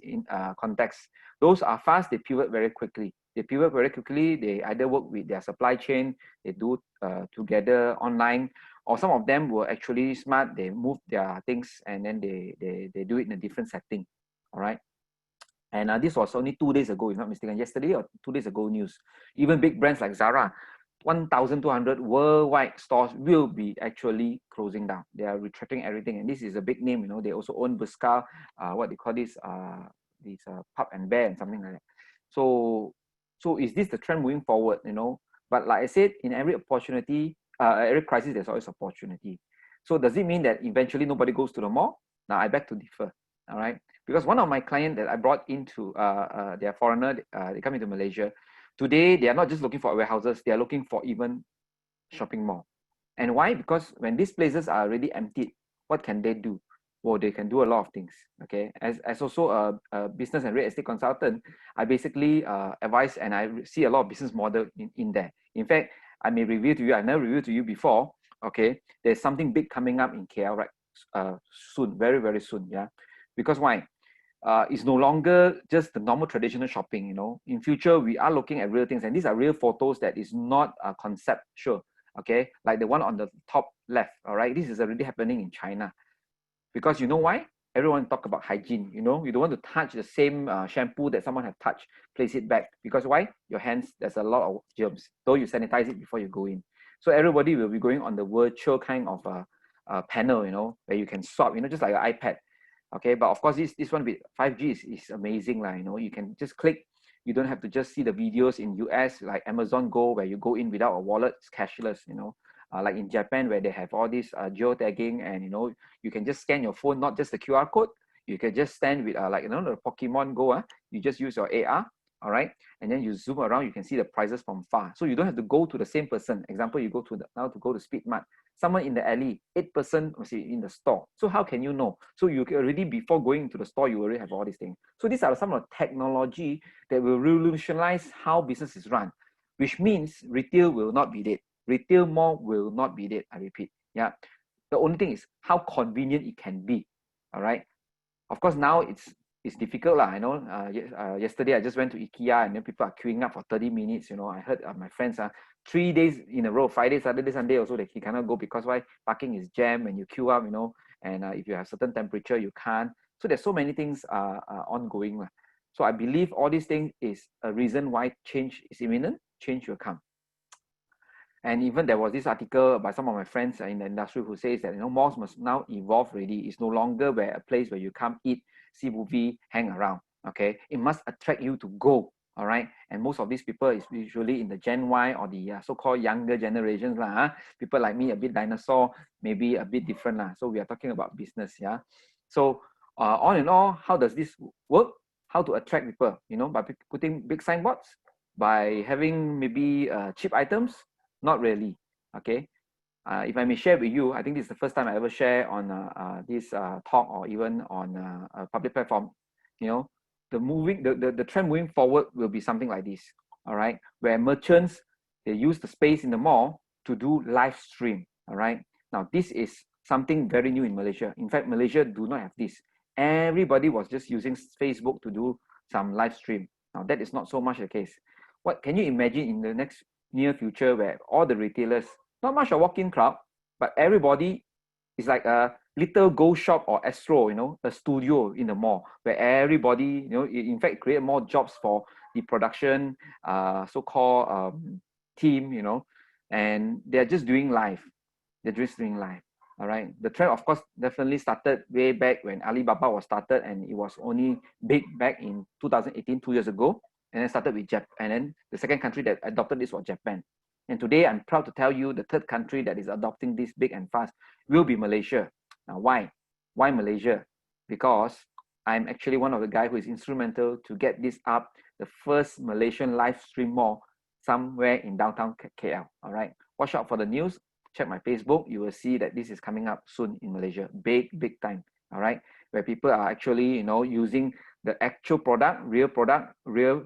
context. Those are fast. They pivot very quickly. They either work with their supply chain. They do together online, or some of them were actually smart. They move their things and then they do it in a different setting. All right. And this was only 2 days ago, if not mistaken, yesterday or 2 days ago news. Even big brands like Zara, 1,200 worldwide stores will be actually closing down. They are retracting everything. And this is a big name, you know, they also own Bershka, what they call this Pup and Bear and something like that. So is this the trend moving forward, you know? But like I said, in every opportunity, every crisis, there's always opportunity. So does it mean that eventually nobody goes to the mall? Now I beg to differ, all right? Because one of my clients that I brought into, they're foreigner, they come into Malaysia. Today, they are not just looking for warehouses, they are looking for even shopping mall. And why? Because when these places are already emptied, what can they do? Well, they can do a lot of things, okay? As also a business and real estate consultant, I basically advise and I see a lot of business model in there. In fact, I may reveal to you, I've never revealed to you before, okay? There's something big coming up in KL, right? Soon, very, very soon, yeah? Because why? It's no longer just the normal traditional shopping, you know. In future, we are looking at real things, and these are real photos that is not conceptual, okay? Like the one on the top left, all right? This is already happening in China. Because you know why? Everyone talk about hygiene, you know. You don't want to touch the same shampoo that someone has touched, place it back. Because why? Your hands, there's a lot of germs, though you sanitize it before you go in. So everybody will be going on the virtual kind of panel, you know, where you can swap, you know, just like an iPad. Okay, but of course this one with 5G is amazing, you know. You can just click. You don't have to just see the videos in US like Amazon Go, where you go in without a wallet. It's cashless, you know. Like in Japan, where they have all this geotagging, and you know, you can just scan your phone, not just the QR code. You can just stand with like, you know, the Pokemon Go. You just use your AR, all right, and then you zoom around. You can see the prices from far, so you don't have to go to the same person. Example, you go to Speed Mart. Someone in the alley, 8% in the store. So how can you know? So you can already, before going to the store, you already have all these things. So these are some of the technology that will revolutionize how business is run, which means retail will not be dead. Retail mall will not be dead. I repeat, yeah. The only thing is how convenient it can be. All right. Of course, now it's difficult lah. I know. Yesterday I just went to IKEA and then people are queuing up for 30 minutes. You know, I heard my friends 3 days in a row, Friday, Saturday, Sunday also that he cannot go because why? Parking is jammed and you queue up. You know, and if you have certain temperature, you can't. So there's so many things ongoing lah. So I believe all these things is a reason why change is imminent. Change will come. And even there was this article by some of my friends in the industry who says that, you know, malls must now evolve already. It's no longer where a place where you come eat, see movie, hang around. Okay, it must attract you to go. All right, and most of these people is usually in the Gen Y or the so-called younger generations lah. People like me, a bit dinosaur, maybe a bit different lah. So we are talking about business, yeah. So all in all, how does this work? How to attract people? You know, by putting big signboards, by having maybe cheap items. Not really. Okay. If I may share with you, I think this is the first time I ever share on this talk or even on a public platform. You know, the trend moving forward will be something like this. All right, where merchants, they use the space in the mall to do live stream. All right. Now this is something very new in Malaysia. In fact, Malaysia do not have this. Everybody was just using Facebook to do some live stream. Now that is not so much the case. What can you imagine in the next near future where all the retailers, not much a walk-in crowd, but everybody is like a little go shop or Astro, you know, a studio in the mall where everybody, you know, in fact create more jobs for the production so-called team, you know, and they're just doing live. They're just doing live. All right. The trend, of course, definitely started way back when Alibaba was started, and it was only big back in 2018, 2 years ago. And then started with Japan, and then the second country that adopted this was Japan. And today I'm proud to tell you the third country that is adopting this big and fast will be Malaysia. Now why? Why Malaysia? Because I'm actually one of the guys who is instrumental to get this up, the first Malaysian live stream mall somewhere in downtown KL. All right. Watch out for the news. Check my Facebook. You will see that this is coming up soon in Malaysia. Big time. All right. Where people are actually, you know, using the actual product, real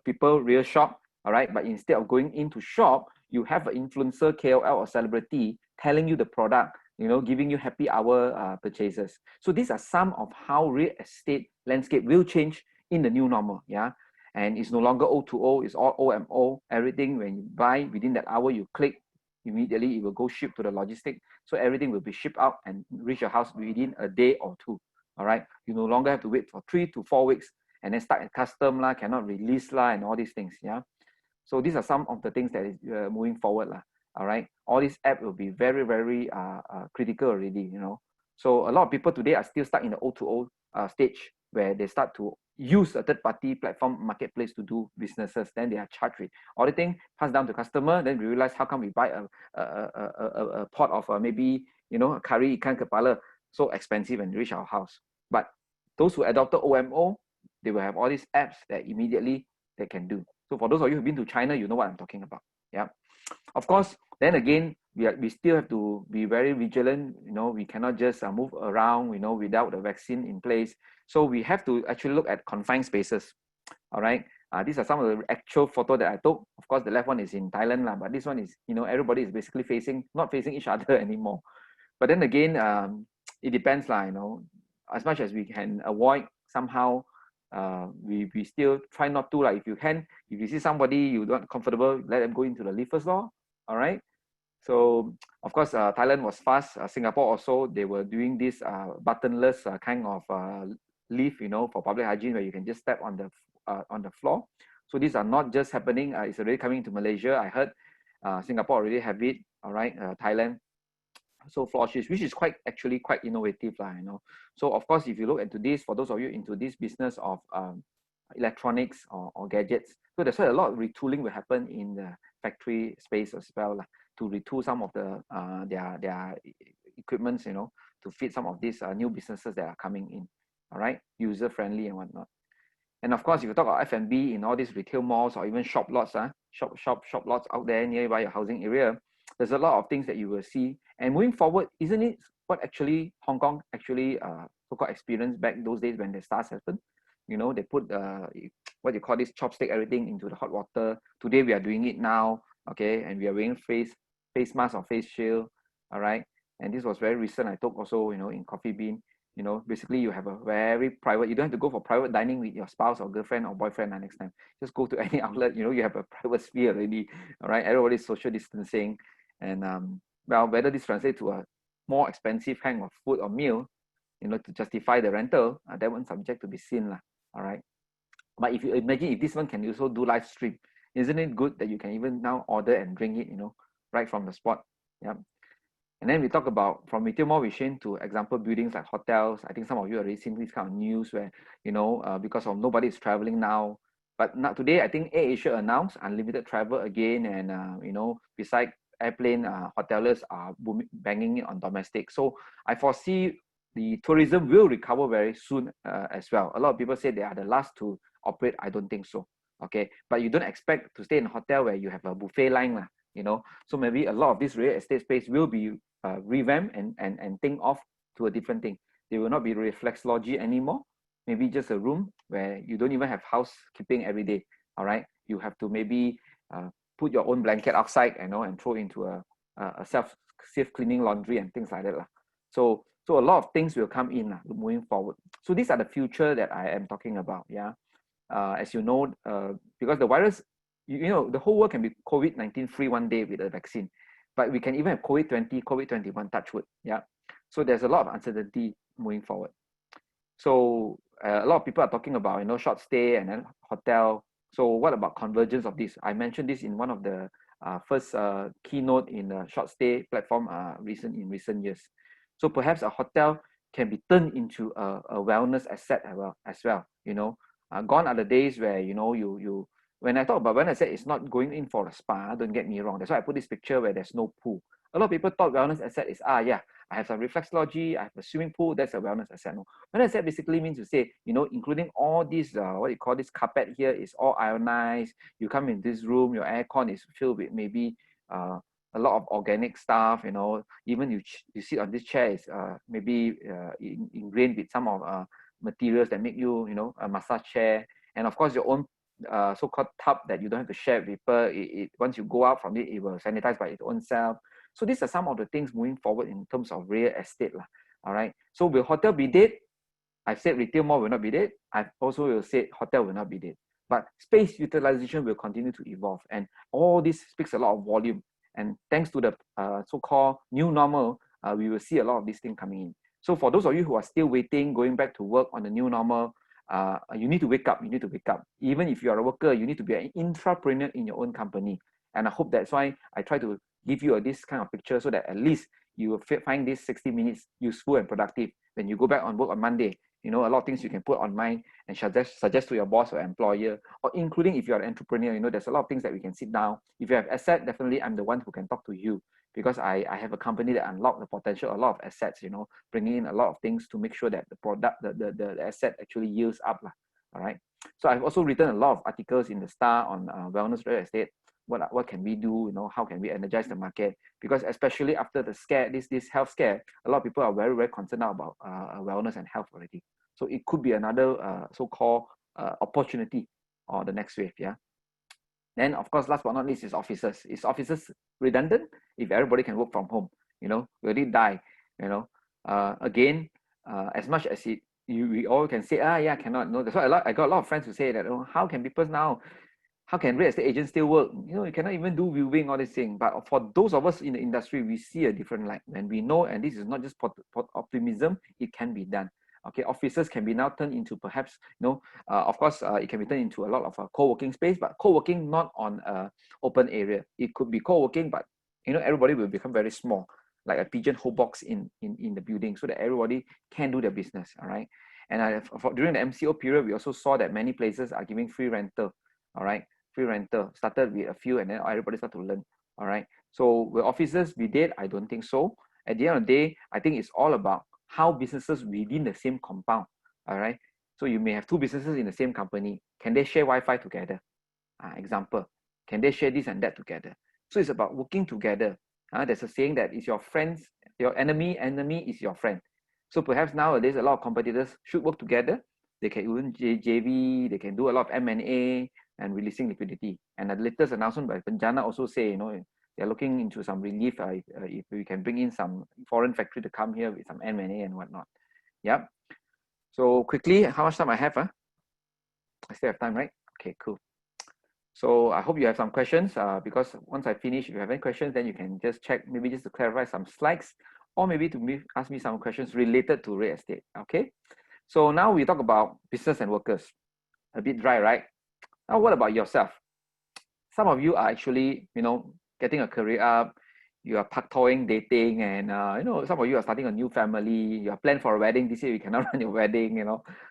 people, real shop. All right. But instead of going into shop, you have an influencer, KOL or celebrity telling you the product, you know, giving you happy hour purchases. So these are some of how real estate landscape will change in the new normal. Yeah. And it's no longer O2O, it's all OMO. Everything when you buy within that hour, you click, immediately it will go ship to the logistic. So everything will be shipped out and reach your house within a day or two. All right. You no longer have to wait for 3 to 4 weeks and then start at custom lah, cannot release lah, and all these things. Yeah. So these are some of the things that is moving forward lah. All right. All these app will be very critical already. You know. So a lot of people today are still stuck in the O2O stage where they start to use a third-party platform marketplace to do businesses. Then they are charged with auditing, pass down to customer. Then we realize how come we buy a pot of maybe, you know, curry ikan kepala so expensive and reach our house. But those who adopted OMO, they will have all these apps that immediately they can do. So for those of you who've been to China, you know what I'm talking about. Yeah. Of course, then again, we still have to be very vigilant. You know, we cannot just move around, you know, without the vaccine in place. So we have to actually look at confined spaces. All right. These are some of the actual photo that I took. Of course, the left one is in Thailand, but this one is, you know, everybody is basically not facing each other anymore. But then again, it depends, you know, as much as we can avoid somehow, we still try not to. If you see somebody you're not comfortable, let them go into the lift first law. All right. So of course, Thailand was fast. Singapore also, they were doing this buttonless kind of lift, you know, for public hygiene where you can just step on the floor. So these are not just happening. It's already coming to Malaysia. I heard Singapore already have it. All right, Thailand. So floor shifts, which is actually quite innovative, you know. So of course, if you look into this, for those of you into this business of electronics or gadgets, so that's why a lot of retooling will happen in the factory space as well, to retool some of the their equipments, you know, to fit some of these new businesses that are coming in. All right, user friendly and whatnot. And of course, if you talk about F&B in all these retail malls or even shop lots, shop lots out there nearby your housing area, there's a lot of things that you will see. And moving forward, isn't it what actually Hong Kong actually so-called experienced back those days when the SARS happened? You know, they put what you call this chopstick everything into the hot water. Today we are doing it now, okay, and we are wearing face mask or face shield, all right. and this was very recent. I took also, in Coffee Bean. Basically you have a very private, you don't have to go for private dining with your spouse or girlfriend or boyfriend next time. Just go to any outlet, you have a private sphere already. All right, everybody's social distancing. And well, whether this translates to a more expensive kind of food or meal, to justify the rental, that one's subject to be seen lah. All right. But if you imagine if this one can also do live stream, isn't it good that you can even now order and drink it, right from the spot? Yeah. And then we talk about from retail mall, we change to example buildings like hotels. I think some of you already seen this kind of news where, because of nobody is traveling now. But not today, I think AirAsia announced unlimited travel again. And, beside airplane, hoteliers are banging it on domestic. So I foresee the tourism will recover very soon as well. A lot of people say they are the last to operate. I don't think so. Okay. But you don't expect to stay in a hotel where you have a buffet line. So maybe a lot of this real estate space will be revamp and think of to a different thing. They will not be reflexology anymore. Maybe just a room where you don't even have housekeeping every day. All right, you have to maybe put your own blanket outside, and throw into a self cleaning laundry and things like that lah. So a lot of things will come in moving forward. So these are the future that I am talking about. Yeah, as you know, because the virus, the whole world can be COVID-19 free one day with a vaccine. But we can even have COVID-20, COVID-21, touch wood. Yeah. So there's a lot of uncertainty moving forward. So a lot of people are talking about, short stay and then hotel. So what about convergence of this? I mentioned this in one of the first keynote in the short stay platform in recent years. So perhaps a hotel can be turned into a wellness asset as well. Gone are the days where, when I talk about wellness asset, it's not going in for a spa, don't get me wrong. That's why I put this picture where there's no pool. A lot of people thought wellness asset is, I have some reflexology, I have a swimming pool, that's a wellness asset. No, wellness asset basically means to say, including all these, what you call this carpet here is all ionized. You come in this room, your aircon is filled with maybe a lot of organic stuff, even you sit on this chair is maybe ingrained with some of materials that make you, a massage chair. And of course, your own so-called tub that you don't have to share with people. Once you go out from it, it will sanitize by its own self. So these are some of the things moving forward in terms of real estate. All right. So will hotel be dead? I've said retail mall will not be dead. I've also will say hotel will not be dead. But space utilization will continue to evolve. And all this speaks a lot of volume. And thanks to the so-called new normal, we will see a lot of these things coming in. So for those of you who are still waiting, going back to work on the new normal, you need to wake up. You need to wake up. Even if you are a worker, you need to be an intrapreneur in your own company. And I hope that's why I try to give you this kind of picture so that at least you will find this 60 minutes useful and productive when you go back on work on Monday. A lot of things you can put on mind and suggest to your boss or employer, or including if you're an entrepreneur, there's a lot of things that we can sit down. If you have asset, definitely I'm the one who can talk to you, because I have a company that unlock the potential, a lot of assets, bringing in a lot of things to make sure that the product, the asset actually yields up. All right. So I've also written a lot of articles in the Star on wellness real estate. What can we do? How can we energize the market? Because especially after the scare, this health scare, a lot of people are very, very concerned now about wellness and health already. So it could be another so-called opportunity or the next wave. Yeah. Then, of course, last but not least is offices. Is offices redundant? If everybody can work from home, we already die. Again, as much as we all can say, yeah, cannot. No, that's why I got a lot of friends who say that, how can people now? How can real estate agents still work? You cannot even do viewing, all this thing. But for those of us in the industry, we see a different light. When we know, and this is not just optimism, it can be done. Okay, offices can be now turned into perhaps, of course, it can be turned into a lot of co-working space, but co-working not on open area. It could be co-working, but everybody will become very small, like a pigeonhole box in the building, so that everybody can do their business. All right. And during the MCO period, we also saw that many places are giving free rental. All right, free rental started with a few, and then everybody started to learn. All right. So will offices be dead? I don't think so. At the end of the day, I think it's all about how businesses within the same compound. All right. So you may have two businesses in the same company. Can they share Wi-Fi together? Example, can they share this and that together? So it's about working together. There's a saying that is your friends, your enemy is your friend. So perhaps nowadays a lot of competitors should work together. They can even JV, they can do a lot of M&A and releasing liquidity. And the latest announcement by Penjana also say, They're looking into some relief if we can bring in some foreign factory to come here with some M&A and whatnot. Yep. So quickly, how much time I have? I still have time, right? Okay, cool. So I hope you have some questions because once I finish, if you have any questions, then you can just check, maybe just to clarify some slides, or maybe to ask me some questions related to real estate. Okay. So now we talk about business and workers. A bit dry, right? Now, what about yourself? Some of you are actually, getting a career up. You are pak-toing, dating, and some of you are starting a new family. You are planned for a wedding this year. You cannot run your wedding.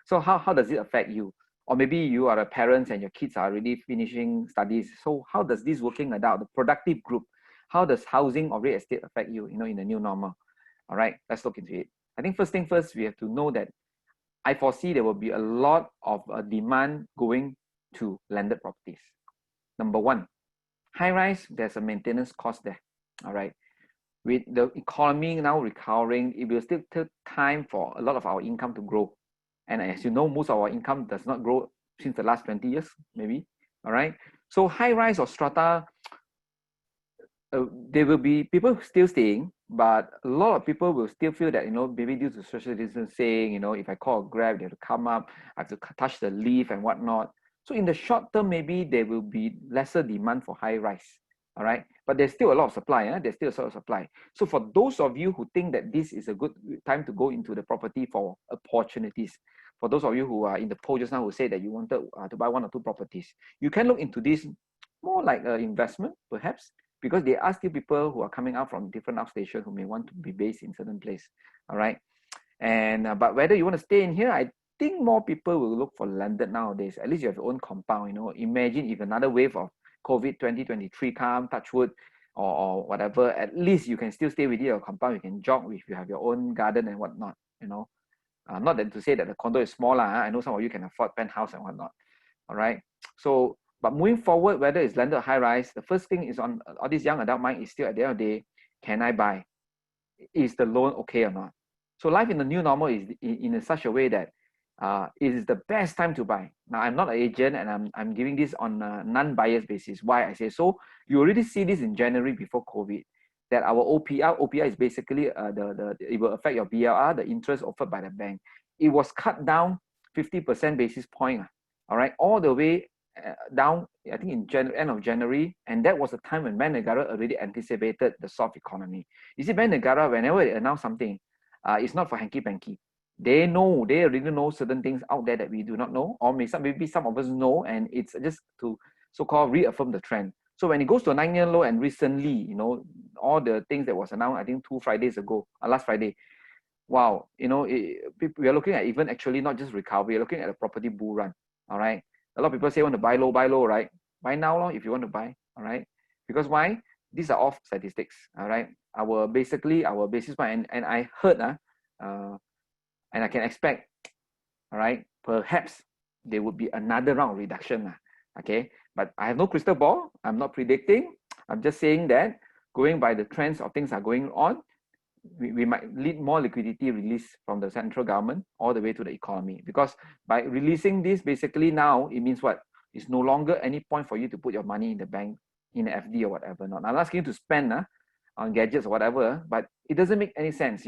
So how does it affect you? Or maybe you are a parent and your kids are already finishing studies. So how does this working adult, the productive group, how does housing or real estate affect you? In the new normal? All right, let's look into it. I think first thing first, we have to know that I foresee there will be a lot of demand going to landed properties. Number one, high rise, there's a maintenance cost there. All right. With the economy now recovering, it will still take time for a lot of our income to grow. And as you know, most of our income does not grow since the last 20 years, maybe. All right. So high rise or strata, there will be people still staying, but a lot of people will still feel that, maybe due to social distancing, if I call a Grab, they have to come up, I have to touch the lift and whatnot. So in the short term, maybe there will be lesser demand for high rise. All right. But there's still a lot of supply. There's still a lot of supply. So for those of you who think that this is a good time to go into the property for opportunities, for those of you who are in the poll just now who said that you wanted to buy 1 or 2 properties, you can look into this more like an investment, perhaps, because there are still people who are coming out from different outstations who may want to be based in certain place. All right. And but whether you want to stay in here, I think more people will look for landed nowadays. At least you have your own compound. Imagine if another wave of COVID 2023 come, touch wood, or whatever, at least you can still stay within your compound. You can jog if you have your own garden and whatnot. Not that to say that the condo is small. I know some of you can afford penthouse and whatnot. All right. So, but moving forward, whether it's landed or high rise, the first thing is on all this young adult mind is still at the end of the day, can I buy? Is the loan okay or not? So life in the new normal is in such a way that it is the best time to buy. Now, I'm not an agent and I'm giving this on a non-biased basis. Why I say so? You already see this in January before COVID, that our OPR is basically it will affect your BLR, the interest offered by the bank. It was cut down 50% basis point. All right, all the way down, I think in end of January, and that was the time when Bank Negara already anticipated the soft economy. You see, Bank Negara, whenever they announce something, it's not for hanky-panky. They already know certain things out there that we do not know, or maybe some of us know, and it's just to so-called reaffirm the trend. So when it goes to a 9-year low, and recently, all the things that was announced, I think 2 Fridays ago, last Friday, wow, we are looking at even actually not just recovery, we're looking at a property bull run. All right. A lot of people say want to buy low, right? Buy now, if you want to buy. All right. Because why? These are all statistics. All right. Our basis point, and I heard and I can expect, all right, perhaps there would be another round of reduction. Okay. But I have no crystal ball. I'm not predicting. I'm just saying that going by the trends of things are going on, we might lead more liquidity release from the central government all the way to the economy. Because by releasing this, basically now, it means what? It's no longer any point for you to put your money in the bank, in the FD or whatever. Not. I'm asking you to spend on gadgets or whatever, but it doesn't make any sense,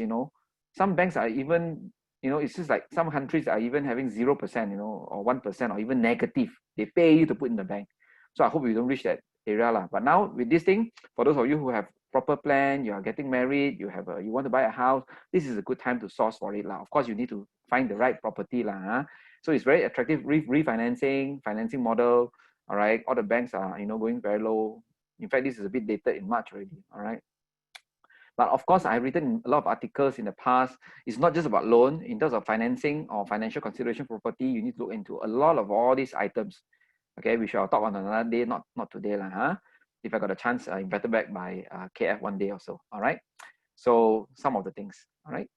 Some banks are even, it's just like some countries are even having 0%, or 1%, or even negative. They pay you to put in the bank. So I hope we don't reach that area. But now with this thing, for those of you who have proper plan, you are getting married, you want to buy a house, this is a good time to source for it. Of course, you need to find the right property. So it's very attractive financing model. All right. All the banks are, going very low. In fact, this is a bit dated in March already. All right. But of course, I've written a lot of articles in the past. It's not just about loan. In terms of financing or financial consideration property, you need to look into a lot of all these items. Okay, we shall talk on another day, not today. If I got a chance, invited back by KF one day or so. All right. So some of the things. All right.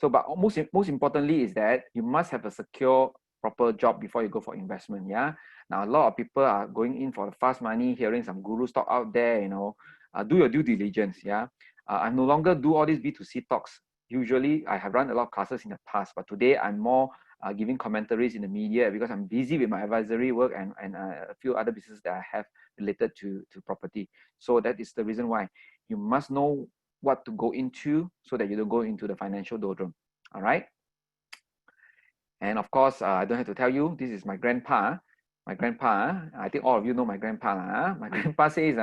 So, but most importantly is that you must have a secure, proper job before you go for investment. Yeah. Now, a lot of people are going in for the fast money, hearing some guru talk out there. Do your due diligence. Yeah. I no longer do all these B2C talks. usually I have run a lot of classes in the past, but today I'm more giving commentaries in the media because I'm busy with my advisory work and a few other businesses that I have related to property. So that is the reason why you must know what to go into so that you don't go into the financial doldrum. All right. And of course, I don't have to tell you, this is my grandpa. My grandpa, I think all of you know my grandpa. My grandpa says,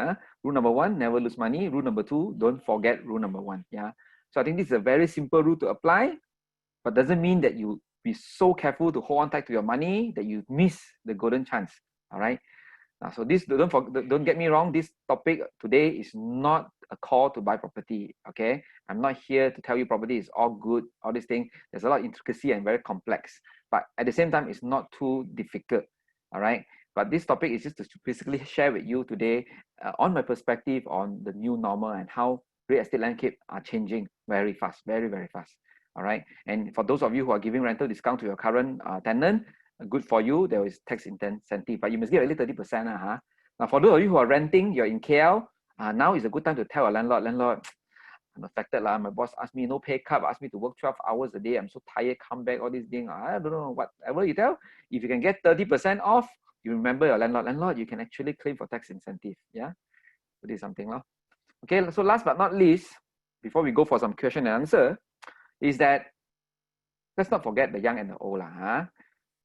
rule number 1, never lose money. Rule number 2, don't forget rule number 1. Yeah. So I think this is a very simple rule to apply, but doesn't mean that you be so careful to hold on tight to your money that you miss the golden chance. All right. So this, don't get me wrong, this topic today is not a call to buy property, okay? I'm not here to tell you property is all good, all these things. There's a lot of intricacy and very complex, but at the same time, it's not too difficult, all right? But this topic is just to basically share with you today on my perspective on the new normal and how real estate landscape are changing very fast, very, very fast, all right? And for those of you who are giving rental discount to your current tenant, good for you, there is tax incentive, but you must give at least 30%. Now, for those of you who are renting, you're in KL, now is a good time to tell a landlord, I'm affected. My boss asked me, no pay cut, asked me to work 12 hours a day. I'm so tired, come back, all these things. I don't know, whatever you tell. If you can get 30% off, you remember your landlord, you can actually claim for tax incentive. Yeah, so this is something. Okay, so last but not least, before we go for some question and answer, is that let's not forget the young and the old.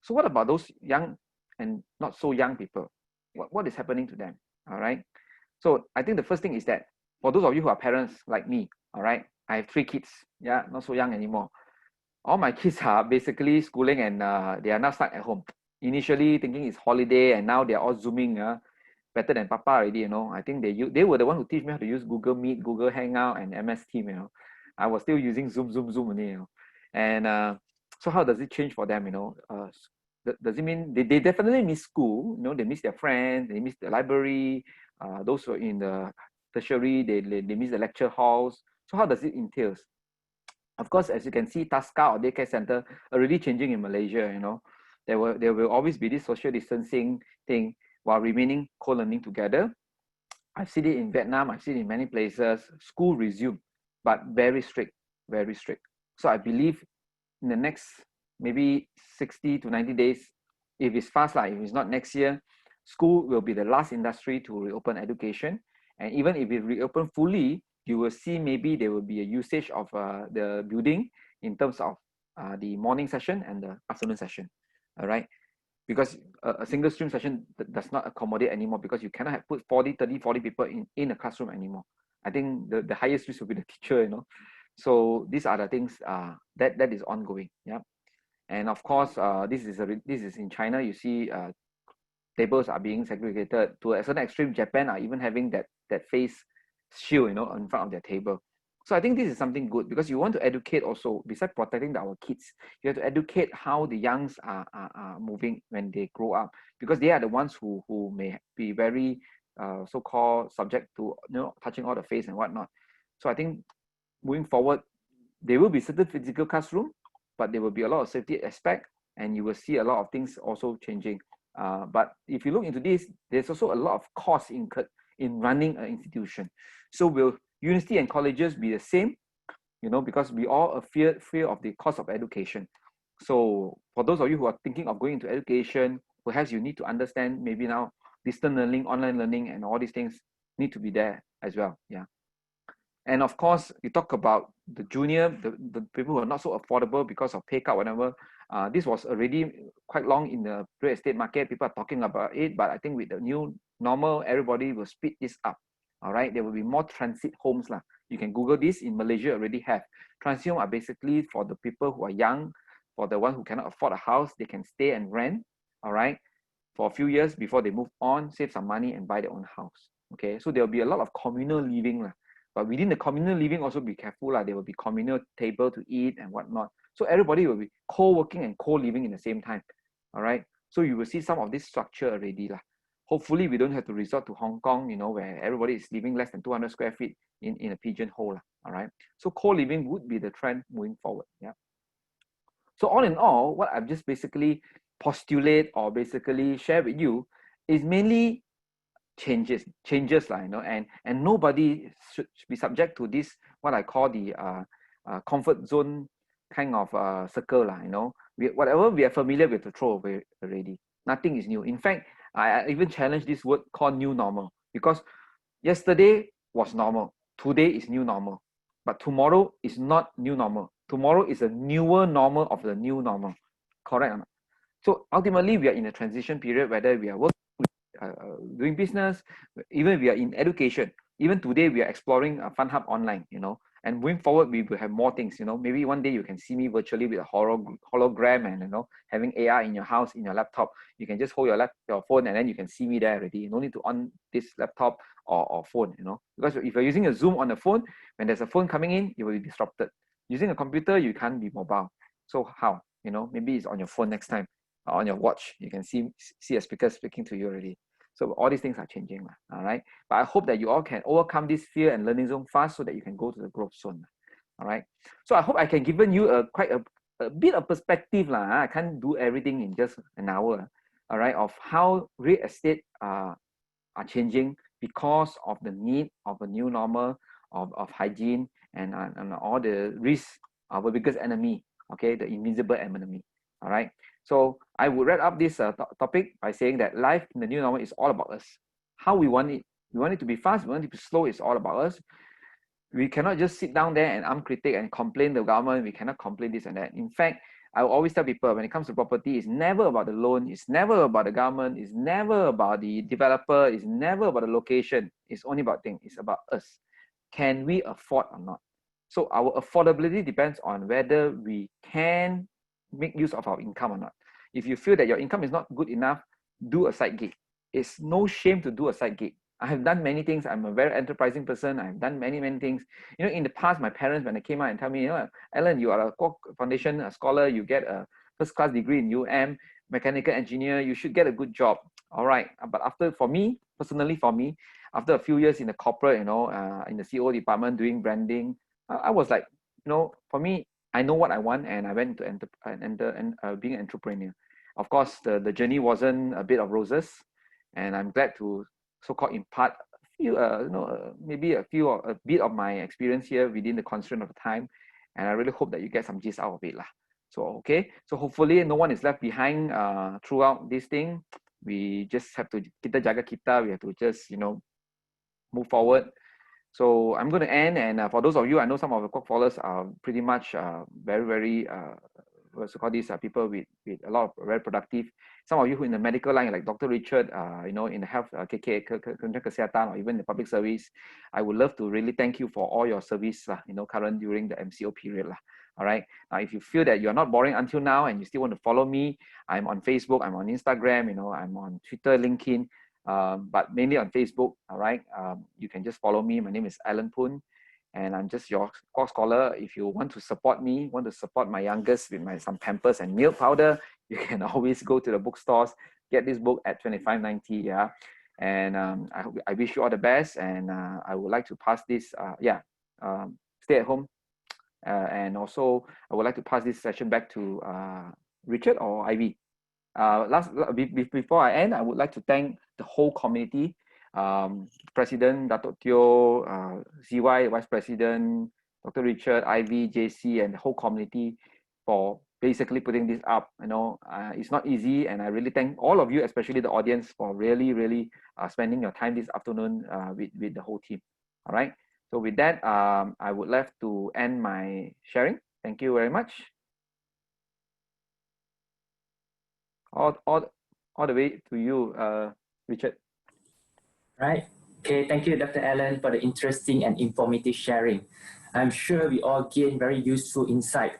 So what about those young and not so young people? What is happening to them? All right. So I think the first thing is that for those of you who are parents like me, all right, I have 3 kids. Yeah, not so young anymore. All my kids are basically schooling and they are now stuck at home. Initially thinking it's holiday and now they are all Zooming. Better than Papa already, you know. I think they were the one who teach me how to use Google Meet, Google Hangout, and MS Team, you know. I was still using Zoom only, you know. And so how does it change for them, you know? Does it mean they definitely miss school, you know, they miss their friends, they miss the library, those who are in the tertiary, they miss the lecture halls. So how does it entail? Of course, as you can see, Tasca or daycare center already changing in Malaysia, you know. There will always be this social distancing thing while remaining co-learning together. I've seen it in Vietnam, I've seen it in many places. School resume, but very strict, very strict. So I believe in the next maybe 60 to 90 days, if it's fast, if it's not next year, school will be the last industry to reopen education. And even if it reopen fully, you will see maybe there will be a usage of the building in terms of the morning session and the afternoon session. All right. Because a single stream session does not accommodate anymore because you cannot have put 40 people in a classroom anymore. I think the highest risk will be the teacher, you know. So these are the things that is ongoing. Yeah. And of course, this is in China. You see, tables are being segregated. To a certain extreme, Japan are even having that face shield, you know, in front of their table. So I think this is something good because you want to educate also, besides protecting our kids, you have to educate how the youngs are moving when they grow up, because they are the ones who may be very so-called subject to, you know, touching all the face and whatnot. So I think moving forward, there will be certain physical classroom, but there will be a lot of safety aspect, and you will see a lot of things also changing. But if you look into this, there's also a lot of cost incurred in running an institution. So will university and colleges be the same? You know, because we all are fear of the cost of education. So for those of you who are thinking of going into education, perhaps you need to understand maybe now distance learning, online learning, and all these things need to be there as well. Yeah. And of course, you talk about the junior, the people who are not so affordable because of pay cut, whatever. This was already quite long in the real estate market. People are talking about it, but I think with the new normal, everybody will speed this up. All right, there will be more transit homes lah. You can Google this. In Malaysia, already have transit homes are basically for the people who are young, for the one who cannot afford a house, they can stay and rent. All right, for a few years before they move on, save some money and buy their own house. Okay, so there will be a lot of communal living lah. But within the communal living, also be careful lah. There will be communal table to eat and whatnot. So everybody will be co-working and co-living in the same time. All right. So you will see some of this structure already lah. Hopefully, we don't have to resort to Hong Kong, you know, where everybody is living less than 200 square feet in a pigeonhole. All right. So co-living would be the trend moving forward. Yeah. So all in all, what I've just basically postulate or basically share with you is mainly changes lah, you know, and nobody should be subject to this, what I call the comfort zone kind of circle, you know. Whatever we are familiar with to throw away already. Nothing is new. In fact, I even challenge this word called new normal, because yesterday was normal, today is new normal, but tomorrow is not new normal. Tomorrow is a newer normal of the new normal. Correct or not? So ultimately, we are in a transition period, whether we are working, doing business, even we are in education. Even today, we are exploring FunHub online, you know, and moving forward, we will have more things, you know. Maybe one day you can see me virtually with a hologram, and, you know, having AR in your house, in your laptop. You can just hold your phone, and then you can see me there already. You don't need to on this laptop or phone, you know, because if you're using a Zoom on the phone, when there's a phone coming in, you will be disrupted. Using a computer, you can't be mobile. So how? You know, maybe it's on your phone next time, or on your watch. You can see a speaker speaking to you already. So all these things are changing, all right? But I hope that you all can overcome this fear and learning zone fast, so that you can go to the growth zone, all right? So I hope I can given you quite a bit of perspective. I can't do everything in just an hour, all right, of how real estate are changing because of the need of a new normal of hygiene and all the risks, our biggest enemy, okay, the invisible enemy, all right? So I would wrap up this topic by saying that life in the new normal is all about us. How we want it. We want it to be fast, we want it to be slow, it's all about us. We cannot just sit down there and critique and complain the government. We cannot complain this and that. In fact, I will always tell people, when it comes to property, it's never about the loan, it's never about the government, it's never about the developer, it's never about the location. It's only about things, it's about us. Can we afford or not? So our affordability depends on whether we can make use of our income or not. If you feel that your income is not good enough, do a side gig. It's no shame to do a side gig. I have done many things. I'm a very enterprising person. I've done many things. You know, in the past, my parents, when they came out and tell me, you know, Alan, you are a Kwok Foundation a scholar, you get a first-class degree in mechanical engineer, you should get a good job. All right. But personally for me, after a few years in the corporate, you know, in the CEO department doing branding, I was like, you know, for me, I know what I want, and I went to enter being an entrepreneur. Of course, the journey wasn't a bit of roses, and I'm glad to so-called impart a few, maybe a bit of my experience here within the constraint of time, and I really hope that you get some gist out of it lah. So okay, so hopefully no one is left behind throughout this thing. We just have to kita jaga kita. We have to just, you know, move forward. So I'm going to end, and for those of you, I know some of the Kwok followers are pretty much very what's called these people with a lot of very productive. Some of you who in the medical line, like Dr. Richard, you know, in the health Kesehatan, or even the public service, I would love to really thank you for all your service, you know, current during the MCO period. All right. Now, if you feel that you're not boring until now and you still want to follow me, I'm on Facebook, I'm on Instagram, you know, I'm on Twitter, LinkedIn, but mainly on Facebook. All right. You can just follow me. My name is Alan Poon, and I'm just your Kwok scholar. If you want to support me, want to support my youngest with some Pampers and milk powder, you can always go to the bookstores, get this book at $25.90. Yeah. And I wish you all the best. And I would like to pass this, stay at home. And also, I would like to pass this session back to Richard or Ivy. Before I end, I would like to thank the whole community, President Dato' Teo, ZY Vice President, Dr. Richard, Ivy, JC, and the whole community for basically putting this up. You know, it's not easy, and I really thank all of you, especially the audience, for really spending your time this afternoon with the whole team. All right. So with that, I would like to end my sharing. Thank you very much. All the way to you, Richard. Right. Okay, thank you, Dr. Alan, for the interesting and informative sharing. I'm sure we all gain very useful insight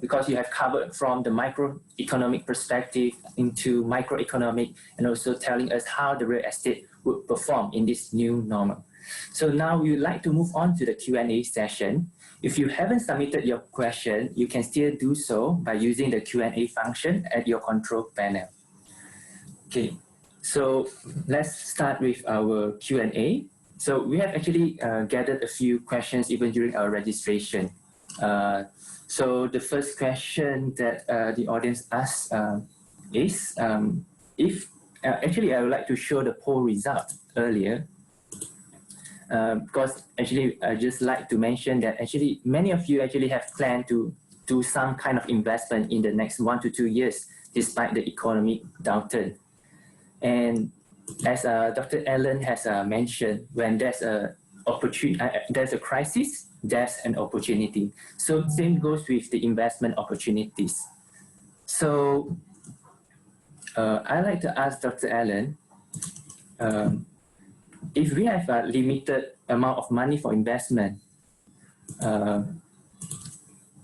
because you have covered from the microeconomic perspective into microeconomic, and also telling us how the real estate would perform in this new normal. So now we would like to move on to the Q&A session. If you haven't submitted your question, you can still do so by using the Q&A function at your control panel. Okay, so let's start with our Q&A. So we have actually gathered a few questions even during our registration. So the first question that the audience asked is, actually I would like to show the poll result earlier. because actually I just like to mention that actually many of you actually have planned to do some kind of investment in the next 1 to 2 years despite the economic downturn. And as Dr. Allen has mentioned, when there's there's a crisis, there's an opportunity. So same goes with the investment opportunities. So I'd like to ask Dr. Allen, if we have a limited amount of money for investment,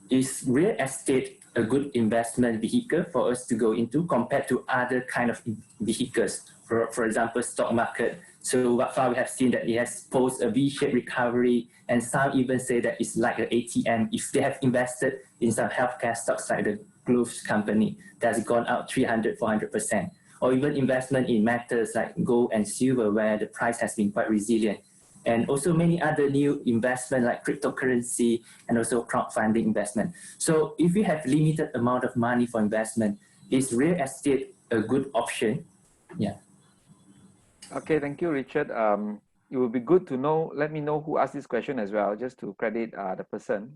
is real estate a good investment vehicle for us to go into compared to other kind of vehicles? For example, stock market. So what far we have seen that it has posed a V-shaped recovery, and some even say that it's like an ATM. If they have invested in some healthcare stocks like the Gloves company, that's gone up 300, 400%. Or even investment in metals like gold and silver, where the price has been quite resilient. And also many other new investment like cryptocurrency and also crowdfunding investment. So if you have limited amount of money for investment, is real estate a good option? Yeah. Okay, thank you, Richard. It would be good to know, let me know who asked this question as well, just to credit the person.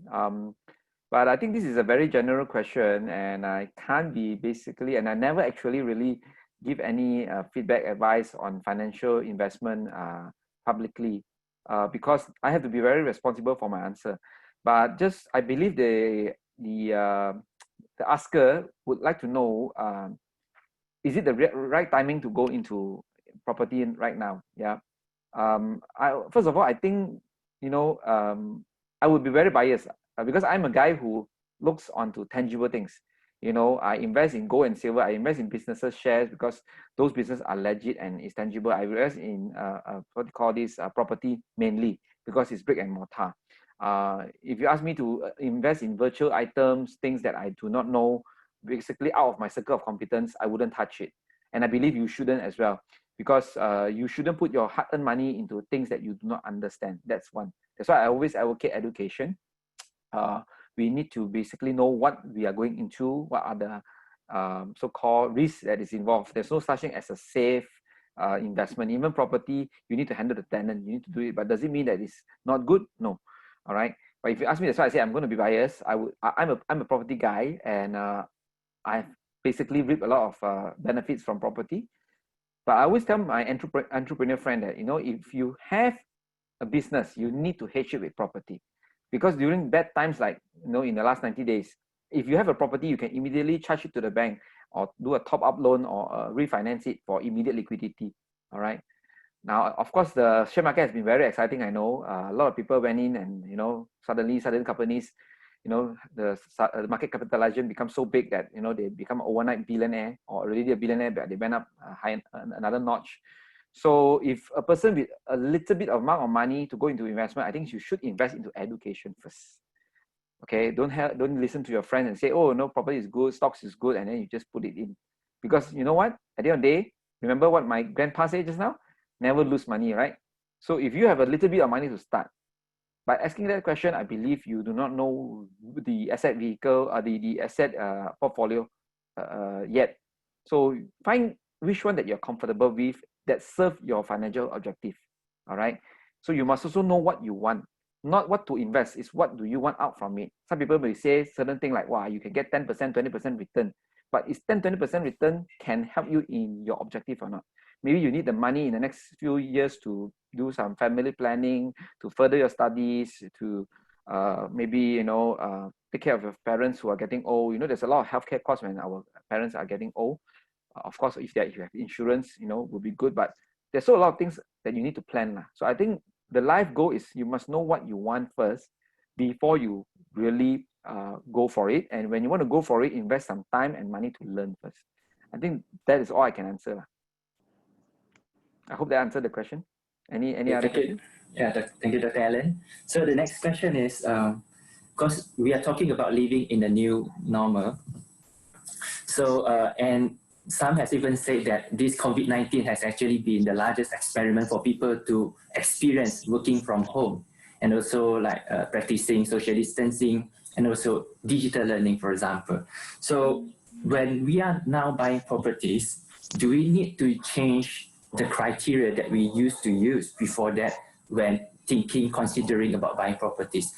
But I think this is a very general question, and I can't be basically, and I never actually really give any feedback advice on financial investment publicly, because I have to be very responsible for my answer. But just, I believe the asker would like to know, is it the right timing to go into property right now? Yeah. First of all, I think, you know, I would be very biased because I'm a guy who looks onto tangible things. You know, I invest in gold and silver. I invest in businesses shares because those businesses are legit and it's tangible. I invest in what you call this property mainly because it's brick and mortar. If you ask me to invest in virtual items, things that I do not know, basically out of my circle of competence, I wouldn't touch it. And I believe you shouldn't as well, because you shouldn't put your hard-earned money into things that you do not understand. That's one. That's why I always advocate education. We need to basically know what we are going into, what are the so-called risks that is involved. There's no such thing as a safe investment. Even property, you need to handle the tenant, you need to do it. But does it mean that it's not good? No. All right. But if you ask me, that's why I say I'm going to be biased. I'm a property guy, and I've basically reaped a lot of benefits from property. But I always tell my entrepreneur friend that, you know, if you have a business, you need to hedge it with property. Because during bad times, like, you know, in the last 90 days, if you have a property, you can immediately charge it to the bank or do a top-up loan or refinance it for immediate liquidity. All right. Now, of course, the share market has been very exciting. I know a lot of people went in, and, you know, suddenly certain companies, you know, the market capitalization becomes so big that, you know, they become overnight billionaire, or already a billionaire, but they went up another notch. So if a person with a little bit of amount of money to go into investment, I think you should invest into education first. Okay, don't listen to your friends and say, oh no, property is good, stocks is good, and then you just put it in. Because you know what? At the end of the day, remember what my grandpa said just now? Never lose money, right? So if you have a little bit of money to start, by asking that question, I believe you do not know the asset vehicle or the asset portfolio yet. So find which one that you're comfortable with that serve your financial objective. All right. So you must also know what you want, not what to invest. Is what do you want out from it? Some people may say certain thing like, wow, you can get 10%, 20% return. But is 10, 20% return can help you in your objective or not? Maybe you need the money in the next few years to do some family planning, to further your studies, to maybe, you know, take care of your parents who are getting old. You know, there's a lot of healthcare costs when our parents are getting old. Of course, if you have insurance, you know, will be good. But there's so a lot of things that you need to plan. So I think the life goal is you must know what you want first before you really go for it. And when you want to go for it, invest some time and money to learn first. I think that is all I can answer. I hope that answered the question. Any other question? Yeah, thank you, Dr. Allen. So the next question is, because we are talking about living in the new normal. So, and some has even said that this COVID-19 has actually been the largest experiment for people to experience working from home, and also like practicing social distancing and also digital learning, for example. So when we are now buying properties, do we need to change the criteria that we used to use before that, when thinking, considering about buying properties.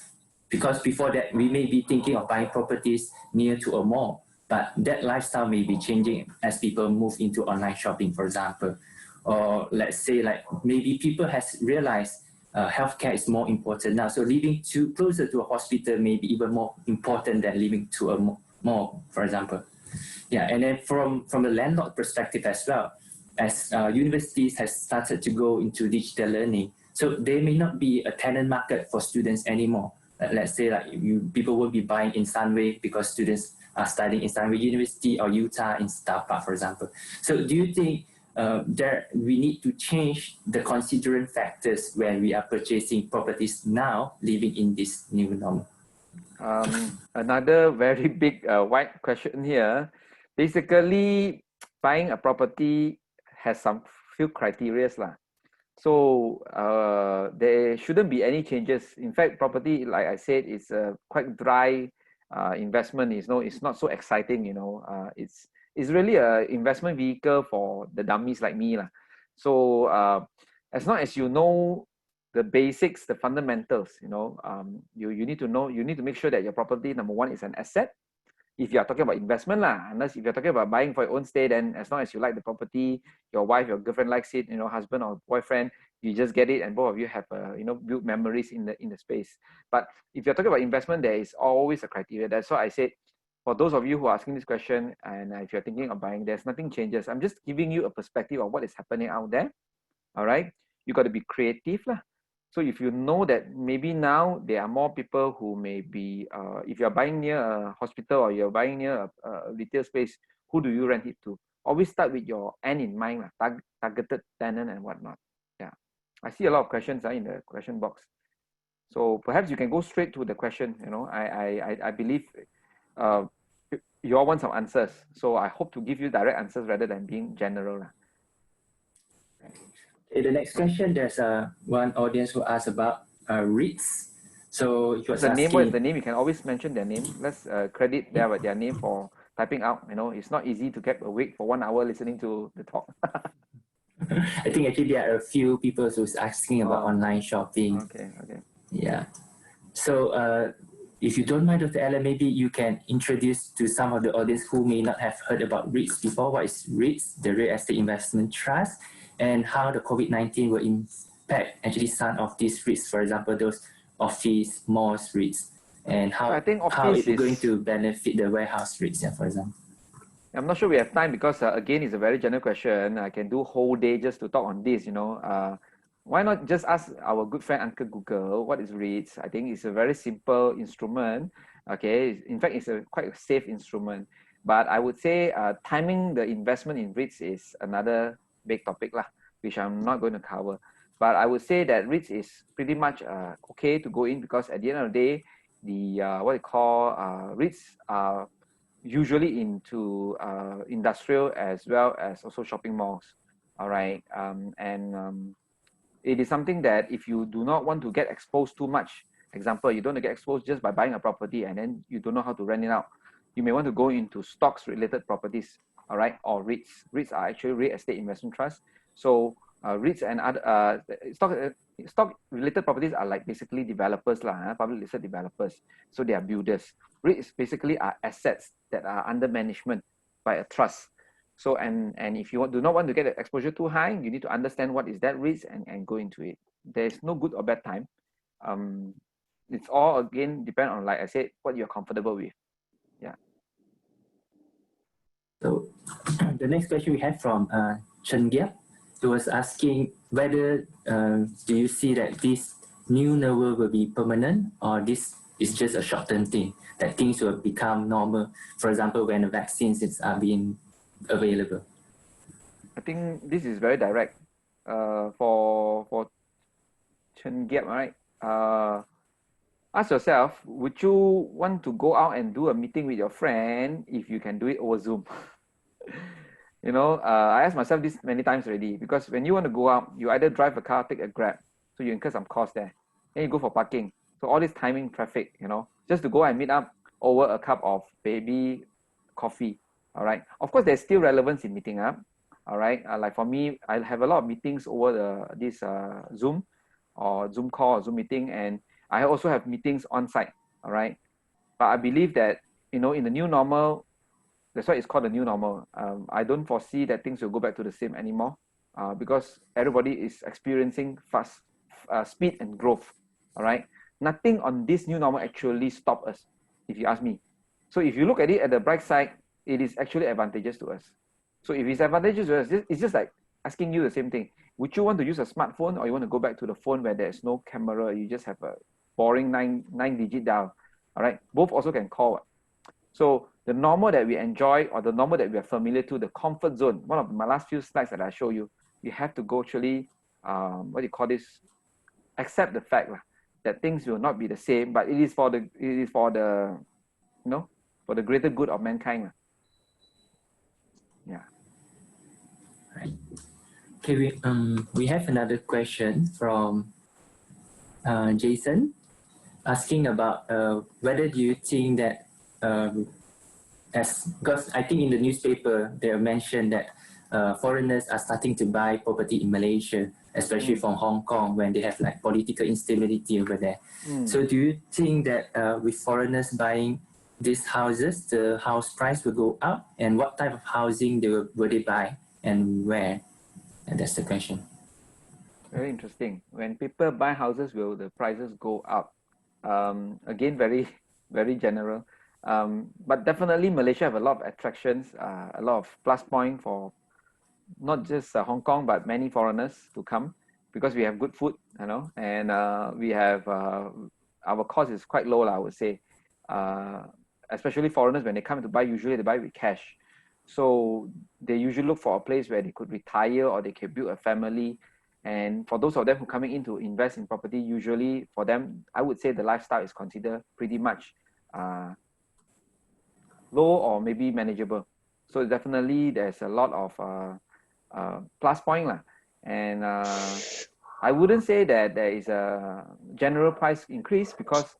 Because before that, we may be thinking of buying properties near to a mall, but that lifestyle may be changing as people move into online shopping, for example. Or let's say like maybe people has realized healthcare is more important now. So living too closer to a hospital may be even more important than living to a mall, for example. Yeah, and then from the landlord perspective as well, as universities has started to go into digital learning, so there may not be a tenant market for students anymore. Let's say like people will be buying in Sunway because students are studying in Sunway University or Utah in Star Park, for example. So do you think we need to change the considerant factors when we are purchasing properties now, living in this new normal? Another very big wide question here. Basically, buying a property has some few criteria lah. So there shouldn't be any changes. In fact, property, like I said, is a quite dry investment. It's not so exciting. It's really a investment vehicle for the dummies like me lah. So as long as you know the basics, the fundamentals, you need to make sure that your property, number one, is an asset. If you are talking about investment lah, unless if you're talking about buying for your own stay, then as long as you like the property, your wife, your girlfriend likes it, husband or boyfriend, you just get it, and both of you have build memories in the space. But if you're talking about investment, there is always a criteria. That's why I said, for those of you who are asking this question, and if you're thinking of buying, there's nothing changes. I'm just giving you a perspective of what is happening out there. All right, you got to be creative lah. So if you know that maybe now there are more people who may be, if you're buying near a hospital or you're buying near a retail space, who do you rent it to? Always start with your end in mind, targeted tenant and whatnot. Yeah, I see a lot of questions in the question box. So perhaps you can go straight to the question. I believe you all want some answers. So I hope to give you direct answers rather than being general. Okay, the next question, there's one audience who asked about REITs. So he was asking, what is the name? You can always mention their name. Let's credit their name for typing out. It's not easy to get awake for 1 hour listening to the talk. I think actually there are a few people who's asking about online shopping. Okay. Yeah. So if you don't mind, Dr. Ellen, maybe you can introduce to some of the audience who may not have heard about REITs before. What is REITs, the Real Estate Investment Trust, and how the COVID-19 will impact actually some of these REITs, for example, those office, malls REITs, and how it's going to benefit the warehouse REITs, for example. I'm not sure we have time because, again, it's a very general question. I can do whole day just to talk on this, Why not just ask our good friend Uncle Google, what is REITs? I think it's a very simple instrument, okay? In fact, it's quite a safe instrument. But I would say timing the investment in REITs is another big topic, which I'm not going to cover. But I would say that REITs is pretty much okay to go in because at the end of the day, the REITs are usually into industrial as well as also shopping malls. All right. It is something that if you do not want to get exposed too much, example, you don't want to get exposed just by buying a property and then you don't know how to rent it out. You may want to go into stocks related properties, all right, or REITs. REITs are actually real estate investment trusts. So REITs and other stock related properties are like basically developers, public listed developers. So they are builders. REITs basically are assets that are under management by a trust. So and if you do not want to get the exposure too high, you need to understand what is that REITs and go into it. There's no good or bad time. It's all again depend on, like I said, what you're comfortable with. Yeah. So the next question we have from Chen Gia, who was asking whether do you see that this new normal will be permanent or this is just a short-term thing, that things will become normal, for example, when the vaccines are being available? I think this is very direct. For Chen Gia, right? Ask yourself, would you want to go out and do a meeting with your friend if you can do it over Zoom? I asked myself this many times already, because when you want to go out, you either drive a car, take a Grab, so you incur some cost there. Then you go for parking. So all this timing, traffic, just to go and meet up over a cup of baby coffee. All right. Of course, there's still relevance in meeting up. All right. Like for me, I have a lot of meetings over this Zoom. or Zoom call or Zoom meeting, and I also have meetings on site. All right, but I believe that, you know, in the new normal, that's why it's called the new normal. I don't foresee that things will go back to the same anymore, because everybody is experiencing fast speed and growth. All right, nothing on this new normal actually stop us, if you ask me. So if you look at it at the bright side, it is actually advantageous to us. So if it's advantageous to us, it's just like asking you the same thing. Would you want to use a smartphone, or you want to go back to the phone where there's no camera, you just have a boring nine digit dial? All right, both also can call. So the normal that we enjoy, or the normal that we are familiar to, the comfort zone, one of my last few slides that I show you, you have to go actually, what do you call this? Accept the fact that things will not be the same, but it is for the, you know, for the greater good of mankind. Yeah. Right. Okay, we have another question from Jason, asking about whether do you think that because I think in the newspaper they mentioned that foreigners are starting to buy property in Malaysia, especially from Hong Kong, when they have like political instability over there. So do you think that with foreigners buying these houses, the house price will go up, and what type of housing will they buy and where? And that's the question. Very interesting. When people buy houses, will the prices go up? Again, very, very general. But definitely Malaysia have a lot of attractions, a lot of plus point for not just Hong Kong, but many foreigners to come, because we have good food, you know, and we have, our cost is quite low, I would say. Especially foreigners, when they come to buy, usually they buy with cash. So they usually look for a place where they could retire, or they can build a family. And for those of them who coming in to invest in property, usually for them, I would say the lifestyle is considered pretty much low or maybe manageable. So definitely there's a lot of plus point lah. And I wouldn't say that there is a general price increase, because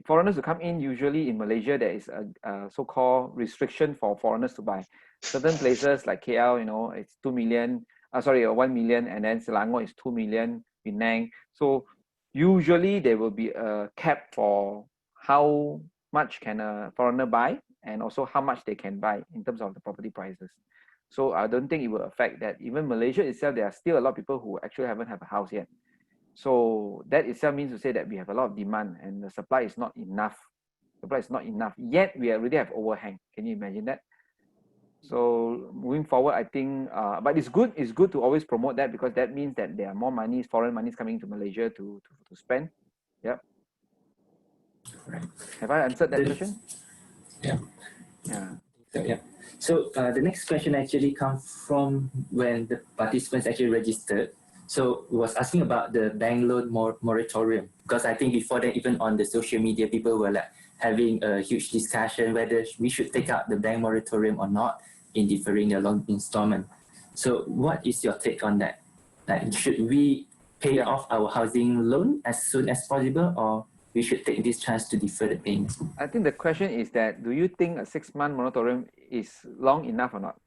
foreigners who come in, usually in Malaysia, there is a so-called restriction for foreigners to buy. Certain places like KL, you know, it's 2 million, 1 million, and then Selangor is 2 million, Penang. So usually there will be a cap for how much can a foreigner buy, and also how much they can buy in terms of the property prices. So I don't think it will affect that. Even Malaysia itself, there are still a lot of people who actually haven't have a house yet. So that itself means to say that we have a lot of demand and the supply is not enough. Supply is not enough, yet we already have overhang. Can you imagine that? So moving forward, I think, but it's good to always promote that, because that means that there are more money, foreign money coming to Malaysia to spend. Yep. Right. Have I answered that question? Yeah. Yeah. Yeah. So the next question actually comes from when the participants actually registered. So it was asking about the bank loan moratorium, because I think before that, even on the social media, people were like having a huge discussion whether we should take out the bank moratorium or not in deferring the loan installment. So what is your take on that? Like, should we pay off our housing loan as soon as possible, or we should take this chance to defer the payment? I think the question is that, do you think a 6-month moratorium is long enough or not?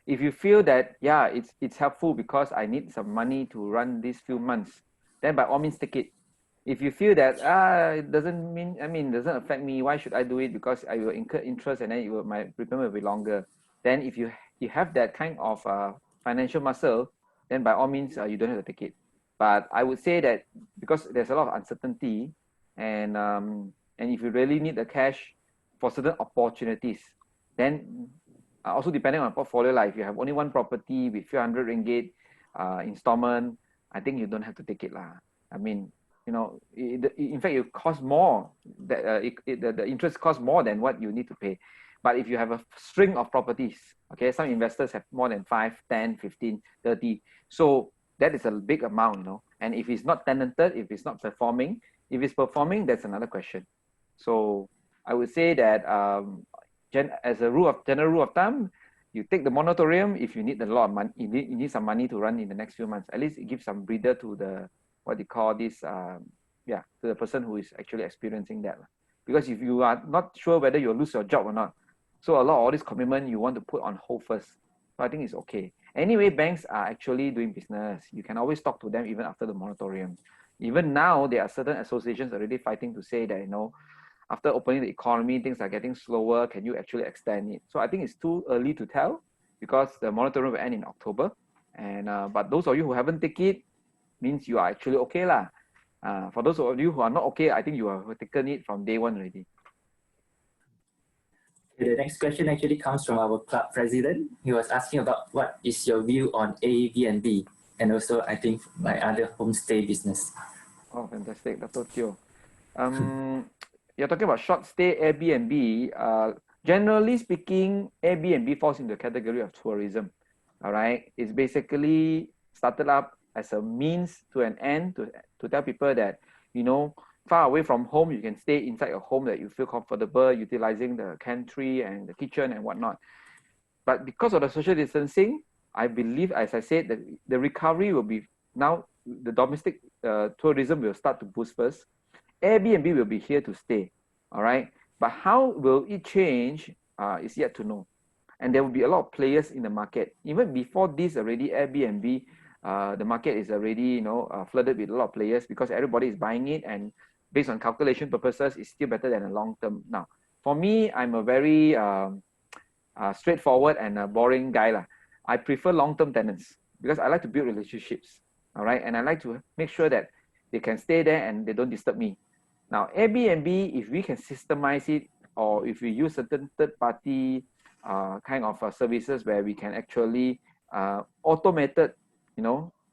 If you feel that, yeah, it's helpful because I need some money to run these few months, then by all means take it. If you feel that it doesn't affect me, why should I do it? Because I will incur interest, and then my repayment will be longer. Then if you have that kind of financial muscle, then by all means you don't have to take it. But I would say that because there's a lot of uncertainty, and if you really need the cash for certain opportunities, then also depending on portfolio, like if you have only one property with few hundred ringgit installment, I think you don't have to take it lah. I mean, you know, in fact, it costs more. The interest costs more than what you need to pay. But if you have a string of properties, okay, some investors have more than 5, 10, 15, 30. So that is a big amount, you know. And if it's not tenanted, if it's not performing, if it's performing, that's another question. So I would say that as a general rule of thumb, you take the moratorium if you need a lot of money. You need some money to run in the next few months. At least it gives some breather to the what they call this to the person who is actually experiencing that. Because if you are not sure whether you'll lose your job or not, so a lot of all this commitment you want to put on hold first. So I think it's okay. Anyway, banks are actually doing business. You can always talk to them even after the moratorium. Even now, there are certain associations already fighting to say that, after opening the economy, things are getting slower. Can you actually extend it? So I think it's too early to tell because the moratorium will end in October. And but those of you who haven't taken it means you are actually okay lah. For those of you who are not okay, I think you have taken it from day one already. The next question actually comes from our club president. He was asking about what is your view on Airbnb and also I think my other homestay business. Oh, fantastic, Dr. Teo. You're talking about short stay Airbnb. Generally speaking, Airbnb falls in the category of tourism. All right, it's basically started up as a means to an end to tell people that, far away from home, you can stay inside a home that you feel comfortable, utilizing the pantry and the kitchen and whatnot. But because of the social distancing, I believe, as I said, that the recovery will be now, the domestic tourism will start to boost first. Airbnb will be here to stay, all right? But how will it change is yet to know. And there will be a lot of players in the market. Even before this already, Airbnb, the market is already, flooded with a lot of players because everybody is buying it, and based on calculation purposes, it's still better than a long term. Now, for me, I'm a very straightforward and a boring guy lah. I prefer long-term tenants because I like to build relationships, all right? And I like to make sure that they can stay there and they don't disturb me. Now, Airbnb, if we can systemize it, or if we use certain third-party kind of services where we can actually automated,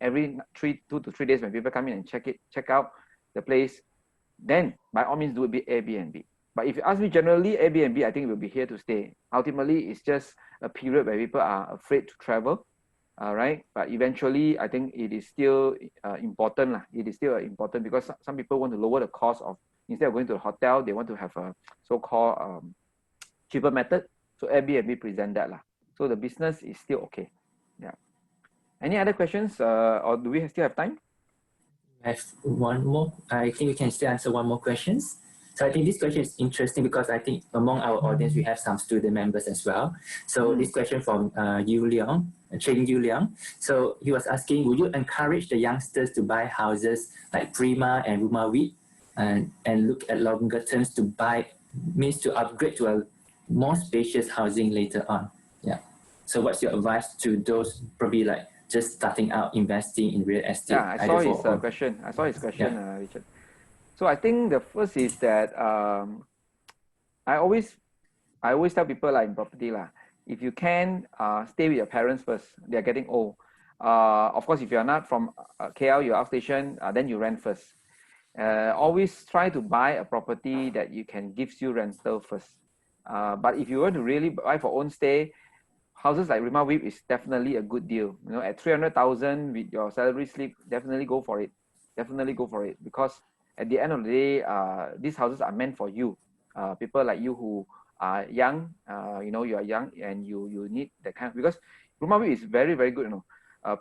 every 2 to 3 days when people come in and check out the place, then by all means do it be Airbnb. But if you ask me generally, Airbnb, I think it will be here to stay. Ultimately, it's just a period where people are afraid to travel, right? But eventually, I think it is still important. It is still important because some people want to lower the cost of, instead of going to a hotel, they want to have a so-called cheaper method. So Airbnb present that lah. So the business is still okay. Yeah. Any other questions, or do we still have time? I have one more. I think we can still answer one more questions. So I think this question is interesting because I think among our audience, we have some student members as well. So this question from Yu Liang, Cheng Yu Liang. So he was asking, would you encourage the youngsters to buy houses like Prima and Rumah WIP and look at longer terms to buy, means to upgrade to a more spacious housing later on? Yeah. So what's your advice to those probably like just starting out investing in real estate? Yeah, I saw his question. I saw his question, yeah. Richard. So I think the first is that I always tell people like in property lah, if you can stay with your parents first. They are getting old. Of course, if you are not from KL, you're outstation, then you rent first. Always try to buy a property that you can gives you rental first. But if you want to really buy for own stay, houses like Rumah WIP is definitely a good deal. At 300,000 with your salary slip, definitely go for it. Definitely go for it, because at the end of the day, these houses are meant for you. People like you who are young, you are young and you need that kind of, because Rumah WIP is very, very good,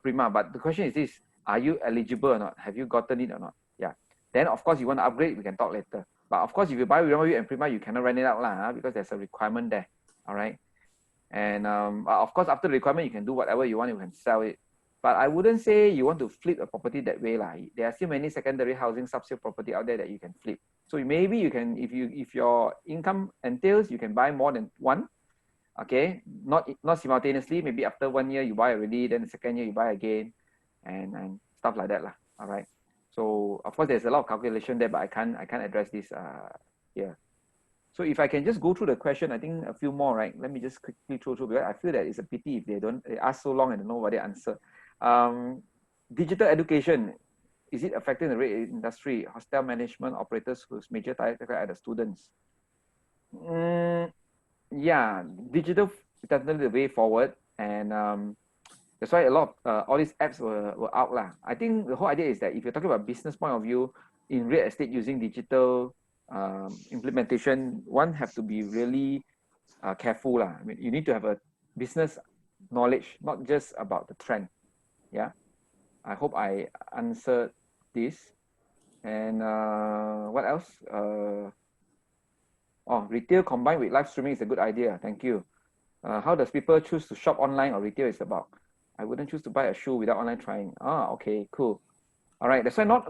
Prima. But the question is this, are you eligible or not? Have you gotten it or not? Yeah. Then of course you want to upgrade, we can talk later. But of course, if you buy Rumah WIP and Prima, you cannot rent it out lah, because there's a requirement there. All right. And of course, after the requirement, you can do whatever you want, you can sell it. But I wouldn't say you want to flip a property that way lah. There are still many secondary housing sub-sale property out there that you can flip. So maybe you can, if your income entails, you can buy more than one. Okay, not simultaneously. Maybe after 1 year you buy already, then the second year you buy again, and stuff like that lah. All right. So of course there's a lot of calculation there, but I can't address this here. So if I can just go through the question, I think a few more, right? Let me just quickly go through, because I feel that it's a pity if they ask so long and don't know what they answer. Digital education, is it affecting the real industry? Hostel management operators whose major target are the students. Yeah, digital is definitely the way forward, and that's why a lot of all these apps were out lah. I think the whole idea is that if you're talking about business point of view in real estate using digital implementation, one have to be really careful lah. I mean, you need to have a business knowledge, not just about the trend. Yeah, I hope I answered this. And what else? Retail combined with live streaming is a good idea. Thank you. How does people choose to shop online or retail is about? I wouldn't choose to buy a shoe without online trying. Ah, okay, cool. All right, that's why not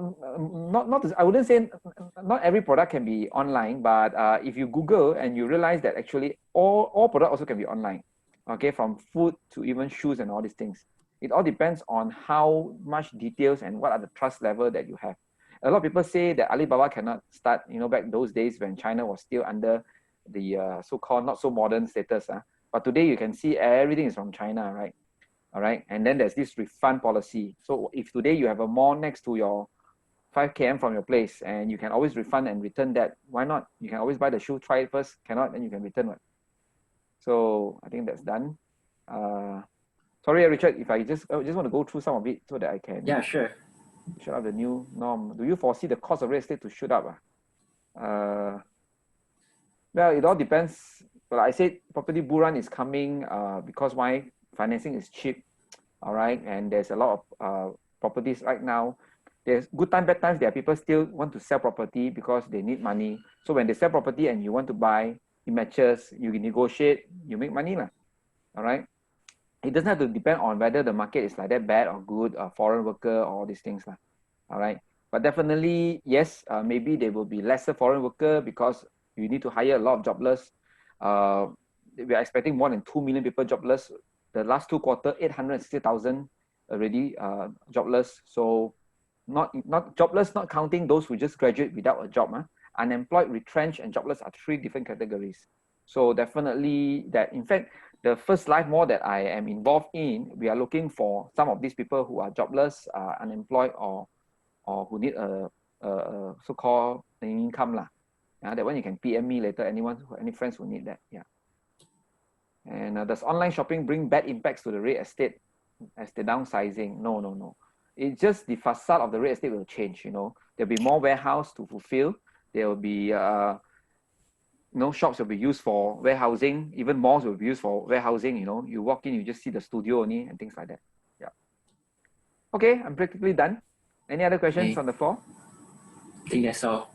I wouldn't say not every product can be online, but if you Google and you realize that actually all product also can be online, okay, from food to even shoes and all these things. It all depends on how much details and what are the trust level that you have. A lot of people say that Alibaba cannot start, you know, back those days when China was still under the so-called not so modern status. But today you can see everything is from China, right? All right, and then there's this refund policy. So if today you have a mall next to your 5 km from your place and you can always refund and return that, why not? You can always buy the shoe, try it first, cannot, then you can return one. So I think that's done. Sorry, Richard, if I just want to go through some of it so that I can sure. shoot up the new norm. Do you foresee the cost of real estate to shoot up? Well, it all depends. But I said property bull run is coming because why? Financing is cheap, all right, and there's a lot of properties right now. There's good time, bad times. There are people still want to sell property because they need money. So when they sell property and you want to buy, it matches, you negotiate, you make money lah. All right. It doesn't have to depend on whether the market is like that bad or good, foreign worker, or all these things lah. All right. But definitely, yes, maybe there will be lesser foreign worker because you need to hire a lot of jobless. We are expecting more than 2 million people jobless. The last 2 quarters, 860,000 already jobless. So not jobless, not counting those who just graduate without a job. Unemployed, retrenched, and jobless are 3 different categories. So definitely that, in fact, the first life mall that I am involved in, we are looking for some of these people who are jobless, unemployed, or who need a so-called income lah. That one you can PM me later. Any friends who need that. Yeah. And does online shopping bring bad impacts to the real estate as the downsizing? No. It's just the facade of the real estate will change. You know, there'll be more warehouse to fulfill. There will be shops will be used for warehousing. Even malls will be used for warehousing. You know, you walk in, you just see the studio only and things like that. Yeah. Okay, I'm practically done. Any other questions on the floor? I think that's all.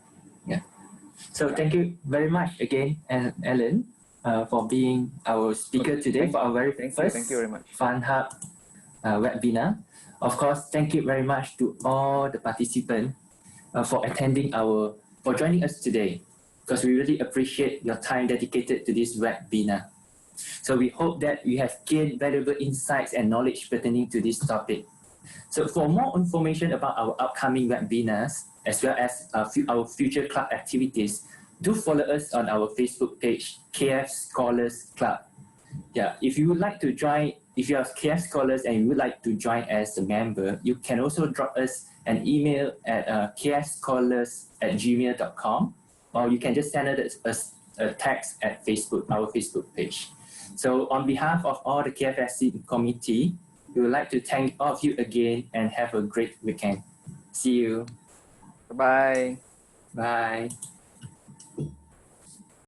Yeah. So thank you very much again, Alan, for being our speaker today for our very first thank you very much. FunHub webinar. Of course, thank you very much to all the participants for joining us today, because we really appreciate your time dedicated to this webinar. So we hope that you have gained valuable insights and knowledge pertaining to this topic. So for more information about our upcoming webinars, as well as our future club activities, do follow us on our Facebook page, KF Scholars Club. Yeah, if you would like to join, if you are KF Scholars and you would like to join as a member, you can also drop us an email at kfscholars@gmail.com, or you can just send us a text at our Facebook page. So on behalf of all the KFSC committee, we would like to thank all of you again and have a great weekend. See you. Bye. Bye.